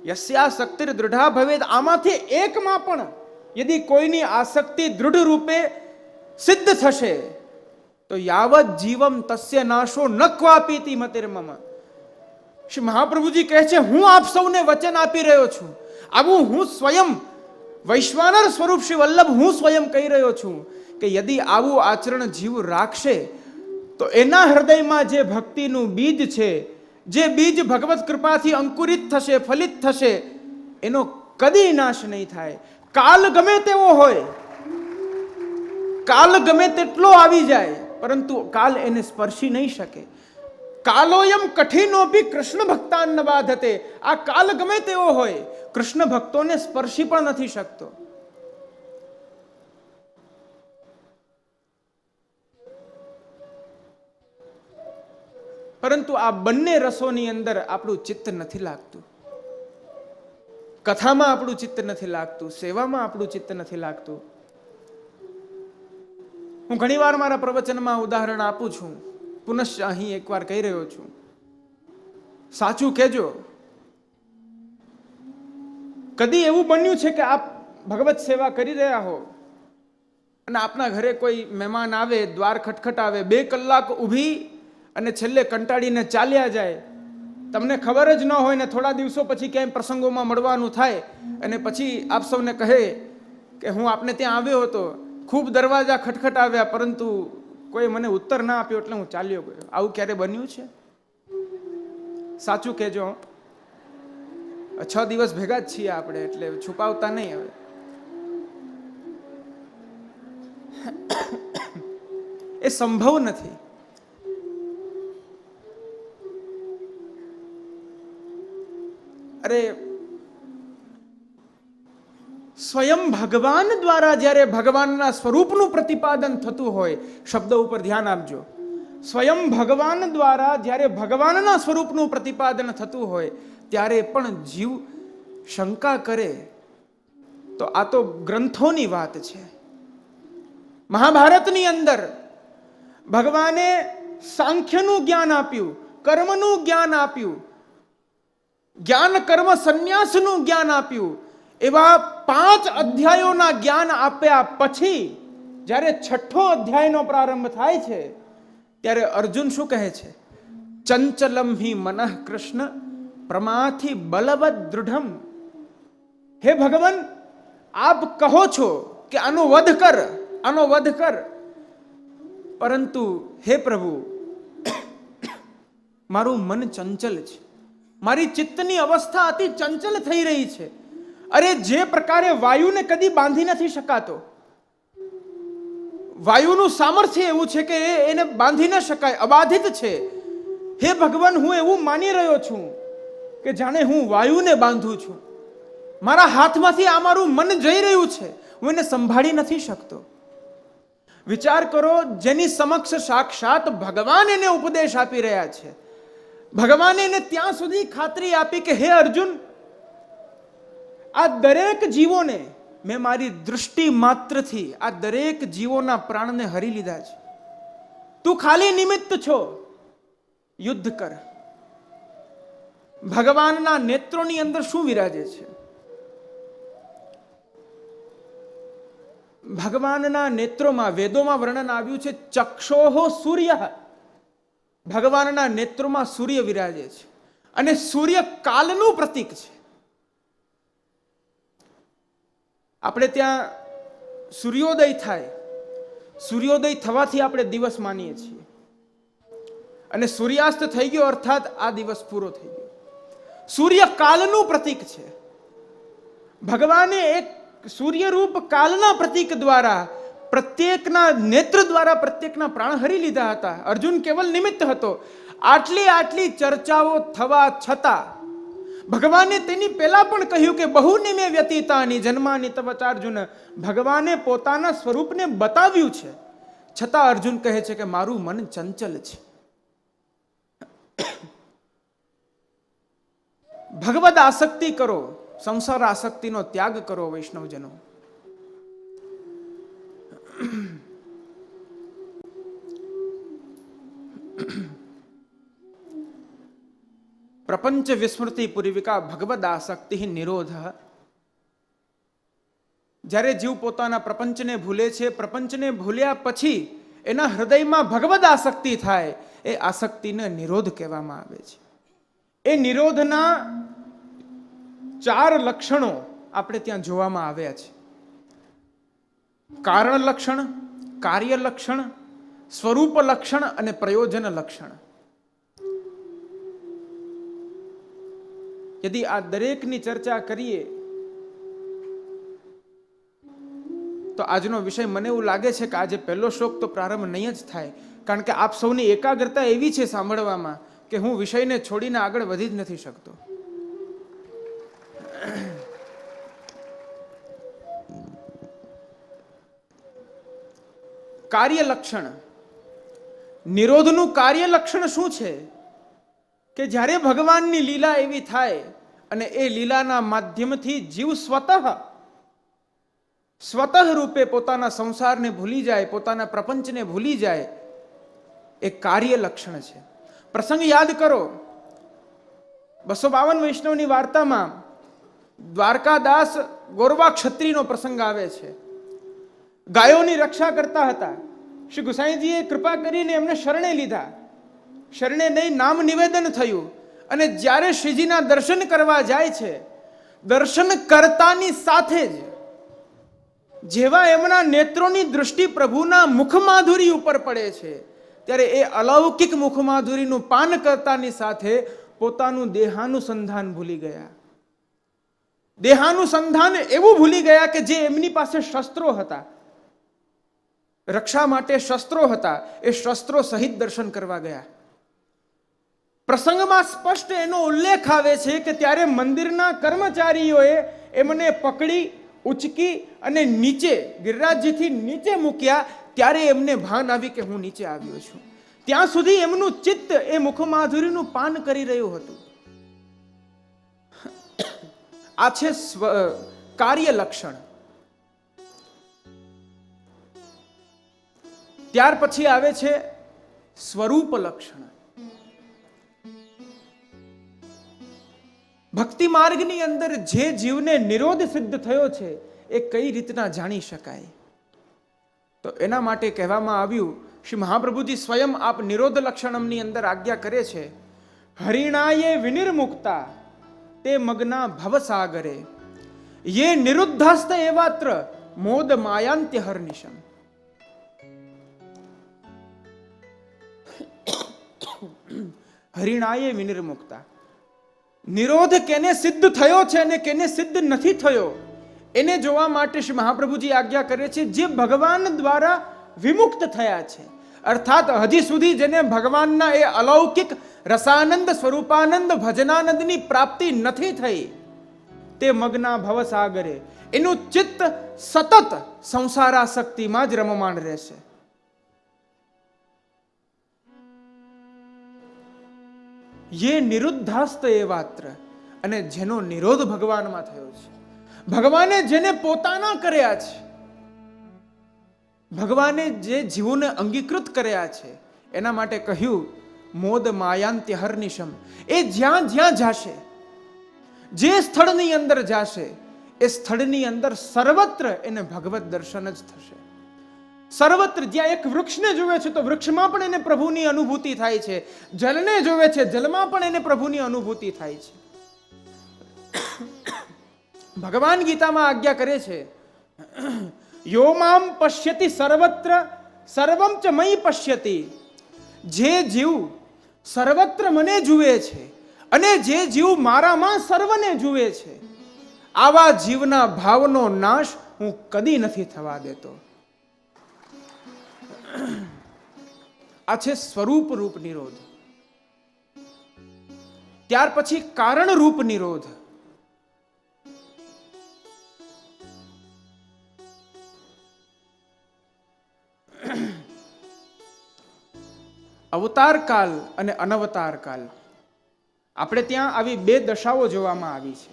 યસ્યા શક્તિર દૃઢા ભવેદ, આમાંથી એકમાં પણ યદિ કોઈની આસક્તિ દૃઢ રૂપે સિદ્ધ થશે તો યાવત જીવમ તસ્ય નાશો ન ક્વાપીતિ મતિર્મમ. શ્રી મહાપ્રભુજી કહે છે, હું આપ સૌને વચન આપી રહ્યો છું, આવું હું સ્વયં વૈશ્વાનર સ્વરૂપ શ્રી વલ્લભ હું સ્વયં કહી રહ્યો છું કે યદિ આવું આચરણ જીવ રાખશે તો એના હૃદયમાં જે ભક્તિનું બીજ છે, જે બીજ ભગવત કૃપાથી અંકુરિત થશે, ફલિત થશે, એનો કદી નાશ નહીં થાય. કાલ ગમે તેવો હોય, કાલ ગમે તેટલો આવી જાય, પરંતુ કાલ એને સ્પર્શી નહીં શકે. કાલોયમ કઠિનો ભી કૃષ્ણ ભક્તાન ન બાધતે. આ કાલ ગમે તેવો હોય, કૃષ્ણ ભક્તોને સ્પર્શી પણ નથી શકતો. પરંતુ આ બંને રસોની અંદર આપણું ચિત્ત નથી લાગતું. કથામાં આપણું ચિત્ત નથી લાગતું, સેવામાં આપણું ચિત્ત નથી લાગતું. હું ઘણીવાર મારા પ્રવચનમાં ઉદાહરણ આપું છું, પુનશ્ચ અહીં એકવાર કહી રહ્યો છું. સાચું કહેજો, કદી એવું બન્યું છે કે આપ ભગવત સેવા કરી રહ્યા હો અને આપના ઘરે કોઈ મહેમાન આવે, દ્વાર ખટખટાવે, 2 કલાક ઊભી અને છેલ્લે કંટાળીને ચાલ્યા જાય, તમને ખબર જ ન હોય ને થોડા દિવસો પછી ક્યાંય પ્રસંગોમાં મળવાનું થાય અને પછી આપ સૌને કહે કે હું આપને ત્યાં આવ્યો હતો, ખૂબ દરવાજા ખટખટાવ્યા પરંતુ કોઈ મને ઉત્તર ના આપ્યો એટલે હું ચાલ્યો ગયો. આવું ક્યારે બન્યું છે? સાચું કહેજો. 6 દિવસ ભેગા જ છીએ આપણે, એટલે છુપાવતા નહીં. હવે એ સંભવ નથી. અરે સ્વયં ભગવાન દ્વારા જ્યારે ભગવાનના સ્વરૂપનું પ્રતિપાદન થતું હોય, શબ્દ ઉપર ધ્યાન આપજો, સ્વયં ભગવાન દ્વારા જ્યારે ભગવાનના સ્વરૂપનું પ્રતિપાદન થતું હોય ત્યારે પણ જીવ શંકા કરે તો આ તો ગ્રંથોની વાત છે. મહાભારતની અંદર ભગવાને સાંખ્યનું જ્ઞાન આપ્યું, કર્મનું જ્ઞાન આપ્યું, જ્ઞાન કર્મ સંન્યાસનું જ્ઞાન આપ્યું, એવા 5 અધ્યાયોના જ્ઞાન આપ્યા પછી જ્યારે 6થો અધ્યાયનો પ્રારંભ થાય છે ત્યારે અર્જુન શું કહે છે? ચંચલમ હિ મનઃ કૃષ્ણ પ્રમાથી બલવદ દૃઢમ. હે ભગવાન, આપ કહો છો કે આનો વધ કર, આનો વધ કર, પરંતુ હે પ્રભુ, મારું મન ચંચલ છે, મારી ચિત્તની અવસ્થા અતિ ચંચલ થઈ રહી છે. અરે જે પ્રકારે વાયુને કદી બાંધી નથી શકાતો, વાયુનું સામર્થ્ય એવું છે કે એને બાંધી ન શકાય, અબાધિત છે. હે ભગવાન, હું એવું માની રહ્યો છું કે જાણે હું વાયુને બાંધું છું. મારા હાથમાંથી આ મારું મન જઈ રહ્યું છે, હું એને સંભાળી નથી શકતો. વિચાર કરો, જેની સમક્ષ સાક્ષાત ભગવાન એને ઉપદેશ આપી રહ્યા છે, ભગવાને એને ત્યાં સુધી ખાતરી આપી કે હે અર્જુન, આ દરેક જીવોને મેં મારી દૃષ્ટિ માત્રથી આ દરેક જીવોના પ્રાણને હરી લીધા છે. તું ખાલી નિમિત્ત છો, યુદ્ધ કર. ભગવાનના નેત્રોની અંદર શું વિરાજે છે? ભગવાનના નેત્રોમાં વેદોમાં વર્ણન આવ્યું છે ચક્ષોહો સૂર્ય. ભગવાનના નેત્રોમાં સૂર્ય વિરાજે છે અને સૂર્ય કાલનું પ્રતીક છે. આપણે ત્યાં સૂર્યોદય થાય, સૂર્યોદય થવાથી આપણે દિવસ માનીએ છીએ અને સૂર્યાસ્ત થઈ ગયો અર્થાત આ દિવસ પૂરો થઈ ગયો. સૂર્ય કાલનું પ્રતીક છે. ભગવાને એક સૂર્યરૂપ કાલના પ્રતીક દ્વારા પ્રત્યેકના નેત્ર દ્વારા પ્રત્યેકના પ્રાણ હરી લીધા હતા. અર્જુન કેવલ નિમિત્ત હતો. આટલી ચર્ચાઓ થવા છતાં ભગવાને તેની પહેલા પણ કહ્યું કે બહુની મે વ્યતીતાની જન્માની તવ ચાર્જુન. ભગવાને પોતાના સ્વરૂપને બતાવ્યું છે, છતાં અર્જુન કહે છે કે મારું મન ચંચલ છે. ભગવદ આસક્તિ કરો, સંસાર આસક્તિનો ત્યાગ કરો વૈષ્ણવજનો. પ્રપંચ વિસ્મૃતિ પૂર્વિકા ભગવદ આસક્તિ નિરોધ. જ્યારે જીવ પોતાના પ્રપંચને ભૂલે છે, પ્રપંચને ભૂલ્યા પછી એના હૃદયમાં ભગવદ આસક્તિ થાય, એ આસક્તિને નિરોધ કહેવામાં આવે છે. એ નિરોધના 4 લક્ષણો આપણે ત્યાં જોવામાં આવ્યા છે. કારણ લક્ષણ, કાર્ય લક્ષણ, સ્વરૂપ લક્ષણ અને પ્રયોજન લક્ષણ. યદિ આ દરેકની ચર્ચા કરીએ તો આજનો વિષય મને એવું લાગે છે કે આજે પહેલો શ્લોક તો પ્રારંભ નહીં જ થાય, કારણ કે આપ સૌની એકાગ્રતા એવી છે સાંભળવામાં કે હું વિષયને છોડીને આગળ વધી જ નથી શકતો. કાર્ય લક્ષણ, નિરોધનું કાર્ય લક્ષણ શું છે કે જ્યારે ભગવાનની લીલા એવી થાય અને એ લીલાના માધ્યમથી જીવ સ્વતઃ રૂપે પોતાના સંસારને ભૂલી જાય, પોતાના પ્રપંચને ભૂલી જાય, એ કાર્ય લક્ષણ છે. પ્રસંગ યાદ કરો, 252 વૈષ્ણવની વાર્તામાં દ્વારકાદાસ ગોરવા ક્ષત્રિયનો પ્રસંગ આવે છે. ગાયોની રક્ષા કરતા હતા. શ્રી ગુસાઈજીએ કૃપા કરીને એમને શરણે લીધા. શરણે નહીં નામ નિવેદન થયું અને જ્યારે શ્રીજીના દર્શન કરવા જાય છે, દર્શન કરતાની સાથે જ જેવા એમના નેત્રોની દૃષ્ટિ પ્રભુના મુખમાધુરી ઉપર પડે છે, ત્યારે એ અલૌકિક મુખમાધુરીનું પાન કરતાની સાથે પોતાનું દેહાનુસંધાન ભૂલી ગયા. દેહાનુસંધાન એવું ભૂલી ગયા કે જે એમની પાસે શસ્ત્રો હતા, રક્ષા માટે શસ્ત્રો હતા, એ શસ્ત્રો સહિત દર્શન કરવા ગયા. પ્રસંગમાં સ્પષ્ટ એનો ઉલ્લેખ આવે છે કે ત્યારે મંદિરના કર્મચારીઓએ એમને પકડી ઉચકી અને નીચે ગિરિરાજજીથી નીચે મૂક્યા. ત્યારે એમને ભાન આવી કે હું નીચે આવ્યો છું. ત્યાં સુધી એમનું ચિત્ત એ મુખમાધુરીનું પાન કરી રહ્યું હતું. આ છે કાર્ય લક્ષણ. ત્યાર પછી આવે છે સ્વરૂપ લક્ષણ. ભક્તિ માર્ગની અંદર જે જીવને નિરોધ સિદ્ધ થયો છે એ કઈ રીતના જાણી શકાય? તો એના માટે કહેવામાં આવ્યું, શ્રી મહાપ્રભુજી સ્વયં આપ નિરોધ લક્ષણમની અંદર આજ્ઞા કરે છે, હરિણાયે વિનિર્મુક્તા તે મગ્ના ભવસાગરે યે નિરુદ્ધાસ્ત એવાત્ર મોદ માયાંત્ય હર્નિશમ. હરિણાયે વિનિર્મુક્તા, નિરોધ કેને સિદ્ધ થયો છે અને કેને સિદ્ધ નથી થયો એને જોવા માટે શ્રી મહાપ્રભુજી આજ્ઞા કરે છે, જે ભગવાન દ્વારા વિમુક્ત થયા છે, અર્થાત હજી સુધી જેને ભગવાનના એ અલૌકિક રસાનંદ સ્વરૂપાનંદ ભજનાનંદની પ્રાપ્તિ નથી થઈ, તે મગ્ના ભવસાગરે એનું ચિત્ત સતત સંસારાસક્તિમાં જ રમમાણ રહેશે. યે નિરુદ્ધાસ્ત એવાત્ર, અને જેનો નિરોધ ભગવાનમાં થયો છે, ભગવાને જેને પોતાના કર્યા છે, ભગવાને જે જીવોને અંગીકૃત કર્યા છે, એના માટે કહ્યું મોદ માયાંત્ય હર્નિશમ. એ જ્યાં જ્યાં જાશે, જે સ્થળની અંદર જાશે, એ સ્થળની અંદર સર્વત્ર એને ભગવત દર્શન જ થશે. સર્વત્ર જ્યાં એક વૃક્ષને જોવે છે તો વૃક્ષમાં પણ એને પ્રભુની અનુભૂતિ થાય છે, જલને જોવે છે જલમાં પણ એને પ્રભુની અનુભૂતિ થાય છે. ભગવાન ગીતામાં આજ્ઞા કરે છે, યો મામ પશ્યતિ સર્વત્ર સર્વમ ચ મયી પશ્યતિ. જે જીવ સર્વત્ર મને જુએ છે અને જે જીવ મારામાં સર્વને જુએ છે, આવા જીવના ભાવનો નાશ હું કદી નથી થવા દેતો. આ છે સ્વરૂપ રૂપ નિરોધ. ત્યાર પછી કારણ રૂપ નિરોધ. અવતાર કાલ અને અનવતાર કાલ, આપણે ત્યાં આવી બે દશાઓ જોવામાં આવી છે.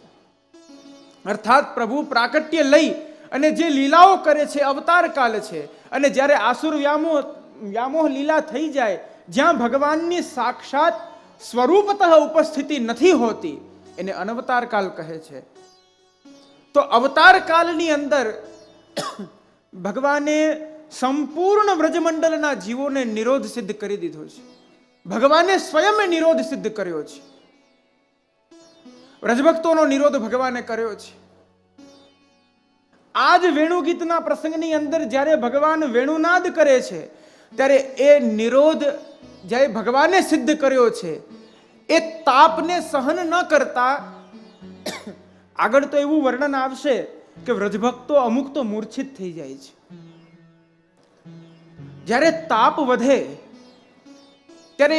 અર્થાત પ્રભુ પ્રાકટ્ય લઈ અને જે લીલાઓ કરે છે અવતાર કાલ છે, અને જ્યારે આસુર વ્યામોહ લીલા થઈ જાય, જ્યાં ભગવાનની સાક્ષાત સ્વરૂપતઃ ઉપસ્થિતિ નથી હોતી, એને અનવતાર કાલ કહે છે. તો અવતાર કાલની અંદર ભગવાને સંપૂર્ણ વ્રજમંડળના જીવોને નિરોધ સિદ્ધ કરી દીધો છે. ભગવાને સ્વયં નિરોધ સિદ્ધ કર્યો છે. વ્રજભક્તોનો નિરોધ ભગવાને કર્યો છે. આજ વેણુ ગીતના પ્રસંગની અંદર જ્યારે ભગવાન વેણુનાદ કરે છે, ત્યારે એ નિરોધ જ્યારે ભગવાને સિદ્ધ કર્યો છે, એ તાપને સહન ન કરતા, આગળ તો એવું વર્ણન આવશે કે વ્રજભક્તો અમુક તો મૂર્છિત થઈ જાય છે. જ્યારે તાપ વધે ત્યારે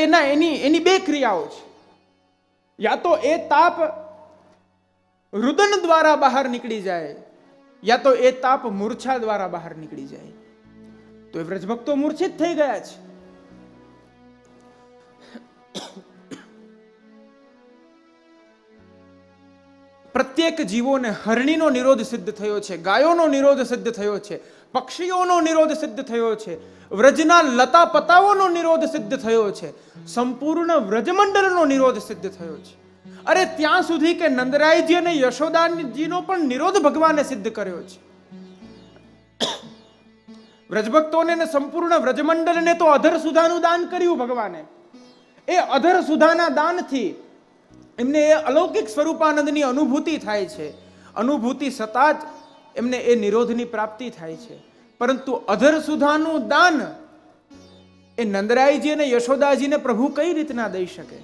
એની બે ક્રિયાઓ છે. યા તો એ તાપ રુદન દ્વારા બહાર નીકળી જાય, યા તો એ તાપ મૂર્છા દ્વારા બહાર નીકળી જાય. તો એ વ્રજભક્તો મૂર્છિત થઈ ગયા છે. પ્રત્યેક જીવોને હરણીનો નિરોધ સિદ્ધ થયો છે, ગાયોનો નિરોધ સિદ્ધ થયો છે, પક્ષીઓનો નિરોધ સિદ્ધ થયો છે, વ્રજના લતા પતાઓનો નિરોધ સિદ્ધ થયો છે, સંપૂર્ણ વ્રજમંડળનો નિરોધ સિદ્ધ થયો છે. અરે ત્યાં સુધી કે નંદરાયજી અને યશોદાજીનો પણ નિરોધ ભગવાને સિદ્ધ કર્યો છે. વ્રજભક્તોને ને સંપૂર્ણ વ્રજમંડળને તો અધર સુધાનું દાન કર્યું ભગવાને. એ અધર સુધાના દાનથી એમને એ અલૌકિક સ્વરૂપાનંદની અનુભૂતિ થાય છે. અનુભૂતિ સતા જ એમને એ નિરોધની પ્રાપ્તિ થાય છે. પરંતુ અધર સુધાનું દાન એ નંદરાયજી અને યશોદાજીને પ્રભુ કઈ રીતના દઈ શકે?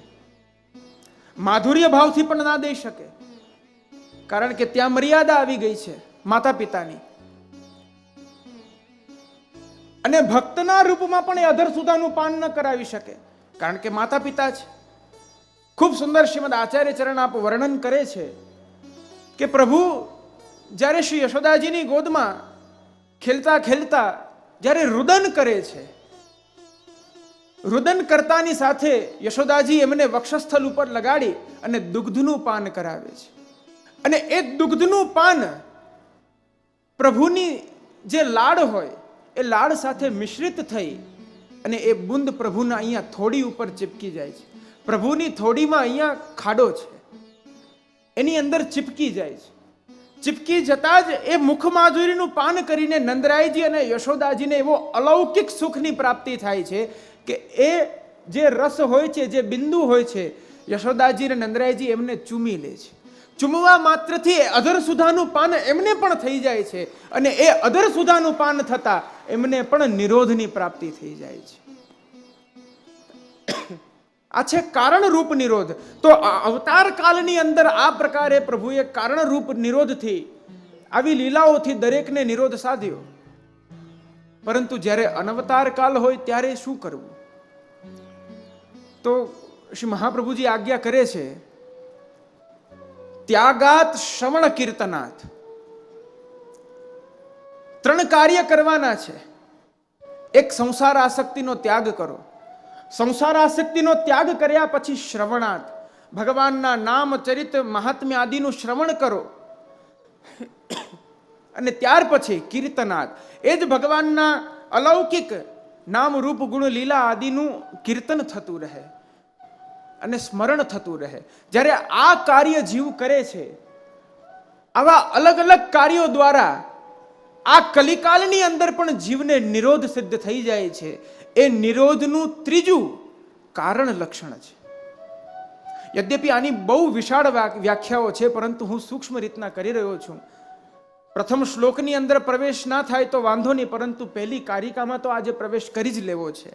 માધુર્ય ભાવથી પણ ના દઈ શકે, કારણ કે ત્યાં મર્યાદા આવી ગઈ છે માતા પિતાની. અને ભક્તના રૂપમાં પણ એ અધર સુધાનું પાન ન કરાવી શકે, કારણ કે માતા પિતા છે. ખૂબ સુંદર શ્રીમદ આચાર્ય ચરણ આપ વર્ણન કરે છે કે પ્રભુ જ્યારે શ્રી યશોદાજીની ગોદમાં ખેલતા ખેલતા જ્યારે રુદન કરે છે, રુદન કરતાની સાથે યશોદાજી એમને વક્ષસ્થળ ઉપર લગાડી અને દુગ્ધનું પાન કરાવે છે. અને એ દુગ્ધનું પાન પ્રભુની જે લાડ હોય એ લાડ સાથે મિશ્રિત થઈ અને એ બુંદ પ્રભુના અહીંયા થોડી ઉપર ચીપકી જાય છે. પ્રભુની થોડીમાં અહીંયા ખાડો છે. એની અંદર ચીપકી જાય છે. ચીપકી જતા જ એ મુખ માધુરીનું પાન કરીને નંદરાયજી અને યશોદાજીને એવો અલૌકિક સુખની પ્રાપ્તિ થાય છે કે એ જે રસ હોય છે, જે બિંદુ હોય છે, યશોદાજી અને નંદરાયજી એમને ચૂમી લે છે. ચૂમવા માત્રથી અધર સુધાનું પાન એમને પણ થઈ જાય છે અને એ અધર સુધાનું પાન થતા એમને પણ નિરોધની પ્રાપ્તિ થઈ જાય છે. આ છે કારણરૂપ નિરોધ. તો અવતાર કાળની અંદર આ પ્રકારે પ્રભુએ કારણરૂપ નિરોધથી, આવી લીલાઓથી દરેકને નિરોધ સાધ્યો. પરંતુ જ્યારે અનવતાર કાળ હોય ત્યારે શું કરવું? તો શ્રી મહાપ્રભુજી આજ્ઞા કરે છે, ત્યાગાત શ્રવણ કીર્તનાથ. 3 કાર્ય કરવાના છે. એક, સંસાર આસક્તિનો ત્યાગ કરો. સંસાર આસક્તિનો ત્યાગ કર્યા પછી શ્રવણાર્થ, ભગવાનના નામ, ચરિત, મહાત્મ્ય આદિનું શ્રવણ કરો. અને ત્યાર પછી કીર્તનાર્થ, એ જ ભગવાનના અલૌકિક નામ, રૂપ, ગુણ, લીલા આદિનું કીર્તન થતું રહે અને સ્મરણ થતું રહે. જ્યારે આ કાર્ય જીવ કરે છે, આવા અલગ અલગ કાર્યો દ્વારા આ કલિકાલની અંદર પણ જીવને નિરોધ સિદ્ધ થઈ જાય છે. એ નિરોધનું 3જું કારણ લક્ષણ છે. યદ્યપિ આની બહુ વિશાળ વ્યાખ્યાઓ છે, પરંતુ હું સૂક્ષ્મ રીતના કરી રહ્યો છું. પ્રથમ શ્લોકની અંદર પ્રવેશ ના થાય તો વાંધો નહીં, પરંતુ પહેલી કારિકામાં તો આજે પ્રવેશ કરી જ લેવો છે.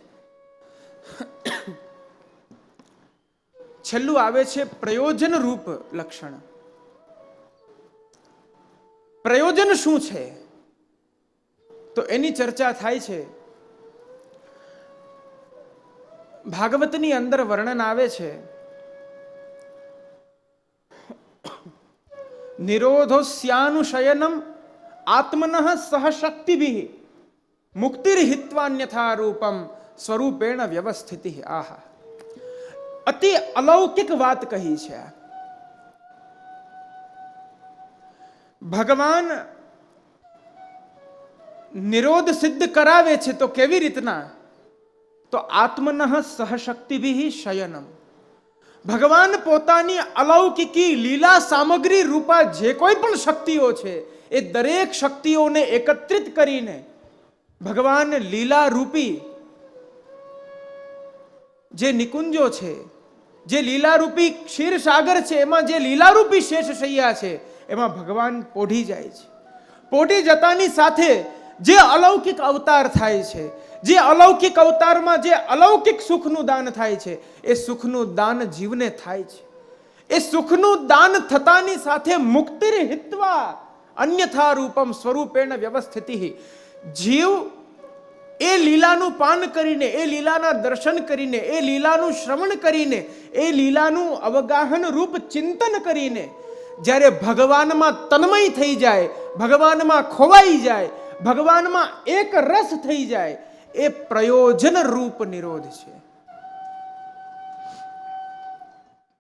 છેલ્લું આવે છે પ્રયોજન રૂપ લક્ષણ. પ્રયોજન શું છે તો એની ચર્ચા થાય છે. ભાગવતની અંદર વર્ણન આવે છે, નિરોધોસ્યાનુશયનમ આત્મનઃ સહશક્તિભિઃ મુક્તિર્હિત્વાન્યથા રૂપમ સ્વરૂપેણ વ્યવસ્થિતિ. આહા, અતિ અલૌકિક વાત કહી છે. ભગવાન નિરોધ સિદ્ધ કરાવે છે તો કેવી રીતના? તો આત્મનઃ સહશક્તિભિઃ શયનમ. ભગવાન પોતાની અલૌકિકી લીલા સામગ્રી રૂપા જે કોઈ પણ શક્તિઓ છે એ દરેક શક્તિઓને એકત્રિત કરીને ભગવાન લીલા રૂપી જે નિકુંજો છે, જે લીલારૂપી ક્ષીરસાગર છે, એમાં જે લીલારૂપી શેષશૈયા છે એમાં ભગવાન પોઢી જાય છે. પોઢી જતાની સાથે જે અલૌકિક અવતાર થાય છે, જે અલૌકિક અવતારમાં જે અલૌકિક સુખનું દાન થાય છે, એ સુખનું દાન જીવને થાય છે. એ સુખનું દાન થતાની સાથે મુક્તિર હિત્વા અન્યથા રૂપમ સ્વરૂપેણ વ્યવસ્થિતિ. જીવ એ લીલાનું પાન કરીને, એ લીલાના દર્શન કરીને, એ લીલાનું શ્રવણ કરીને, એ લીલાનું અવગાહન રૂપ ચિંતન કરીને જ્યારે ભગવાનમાં તન્મય થઈ જાય, ભગવાનમાં ખોવાઈ જાય, ભગવાનમાં એક રસ થઈ જાય, એ પ્રયોજન રૂપ નિરોધ છે.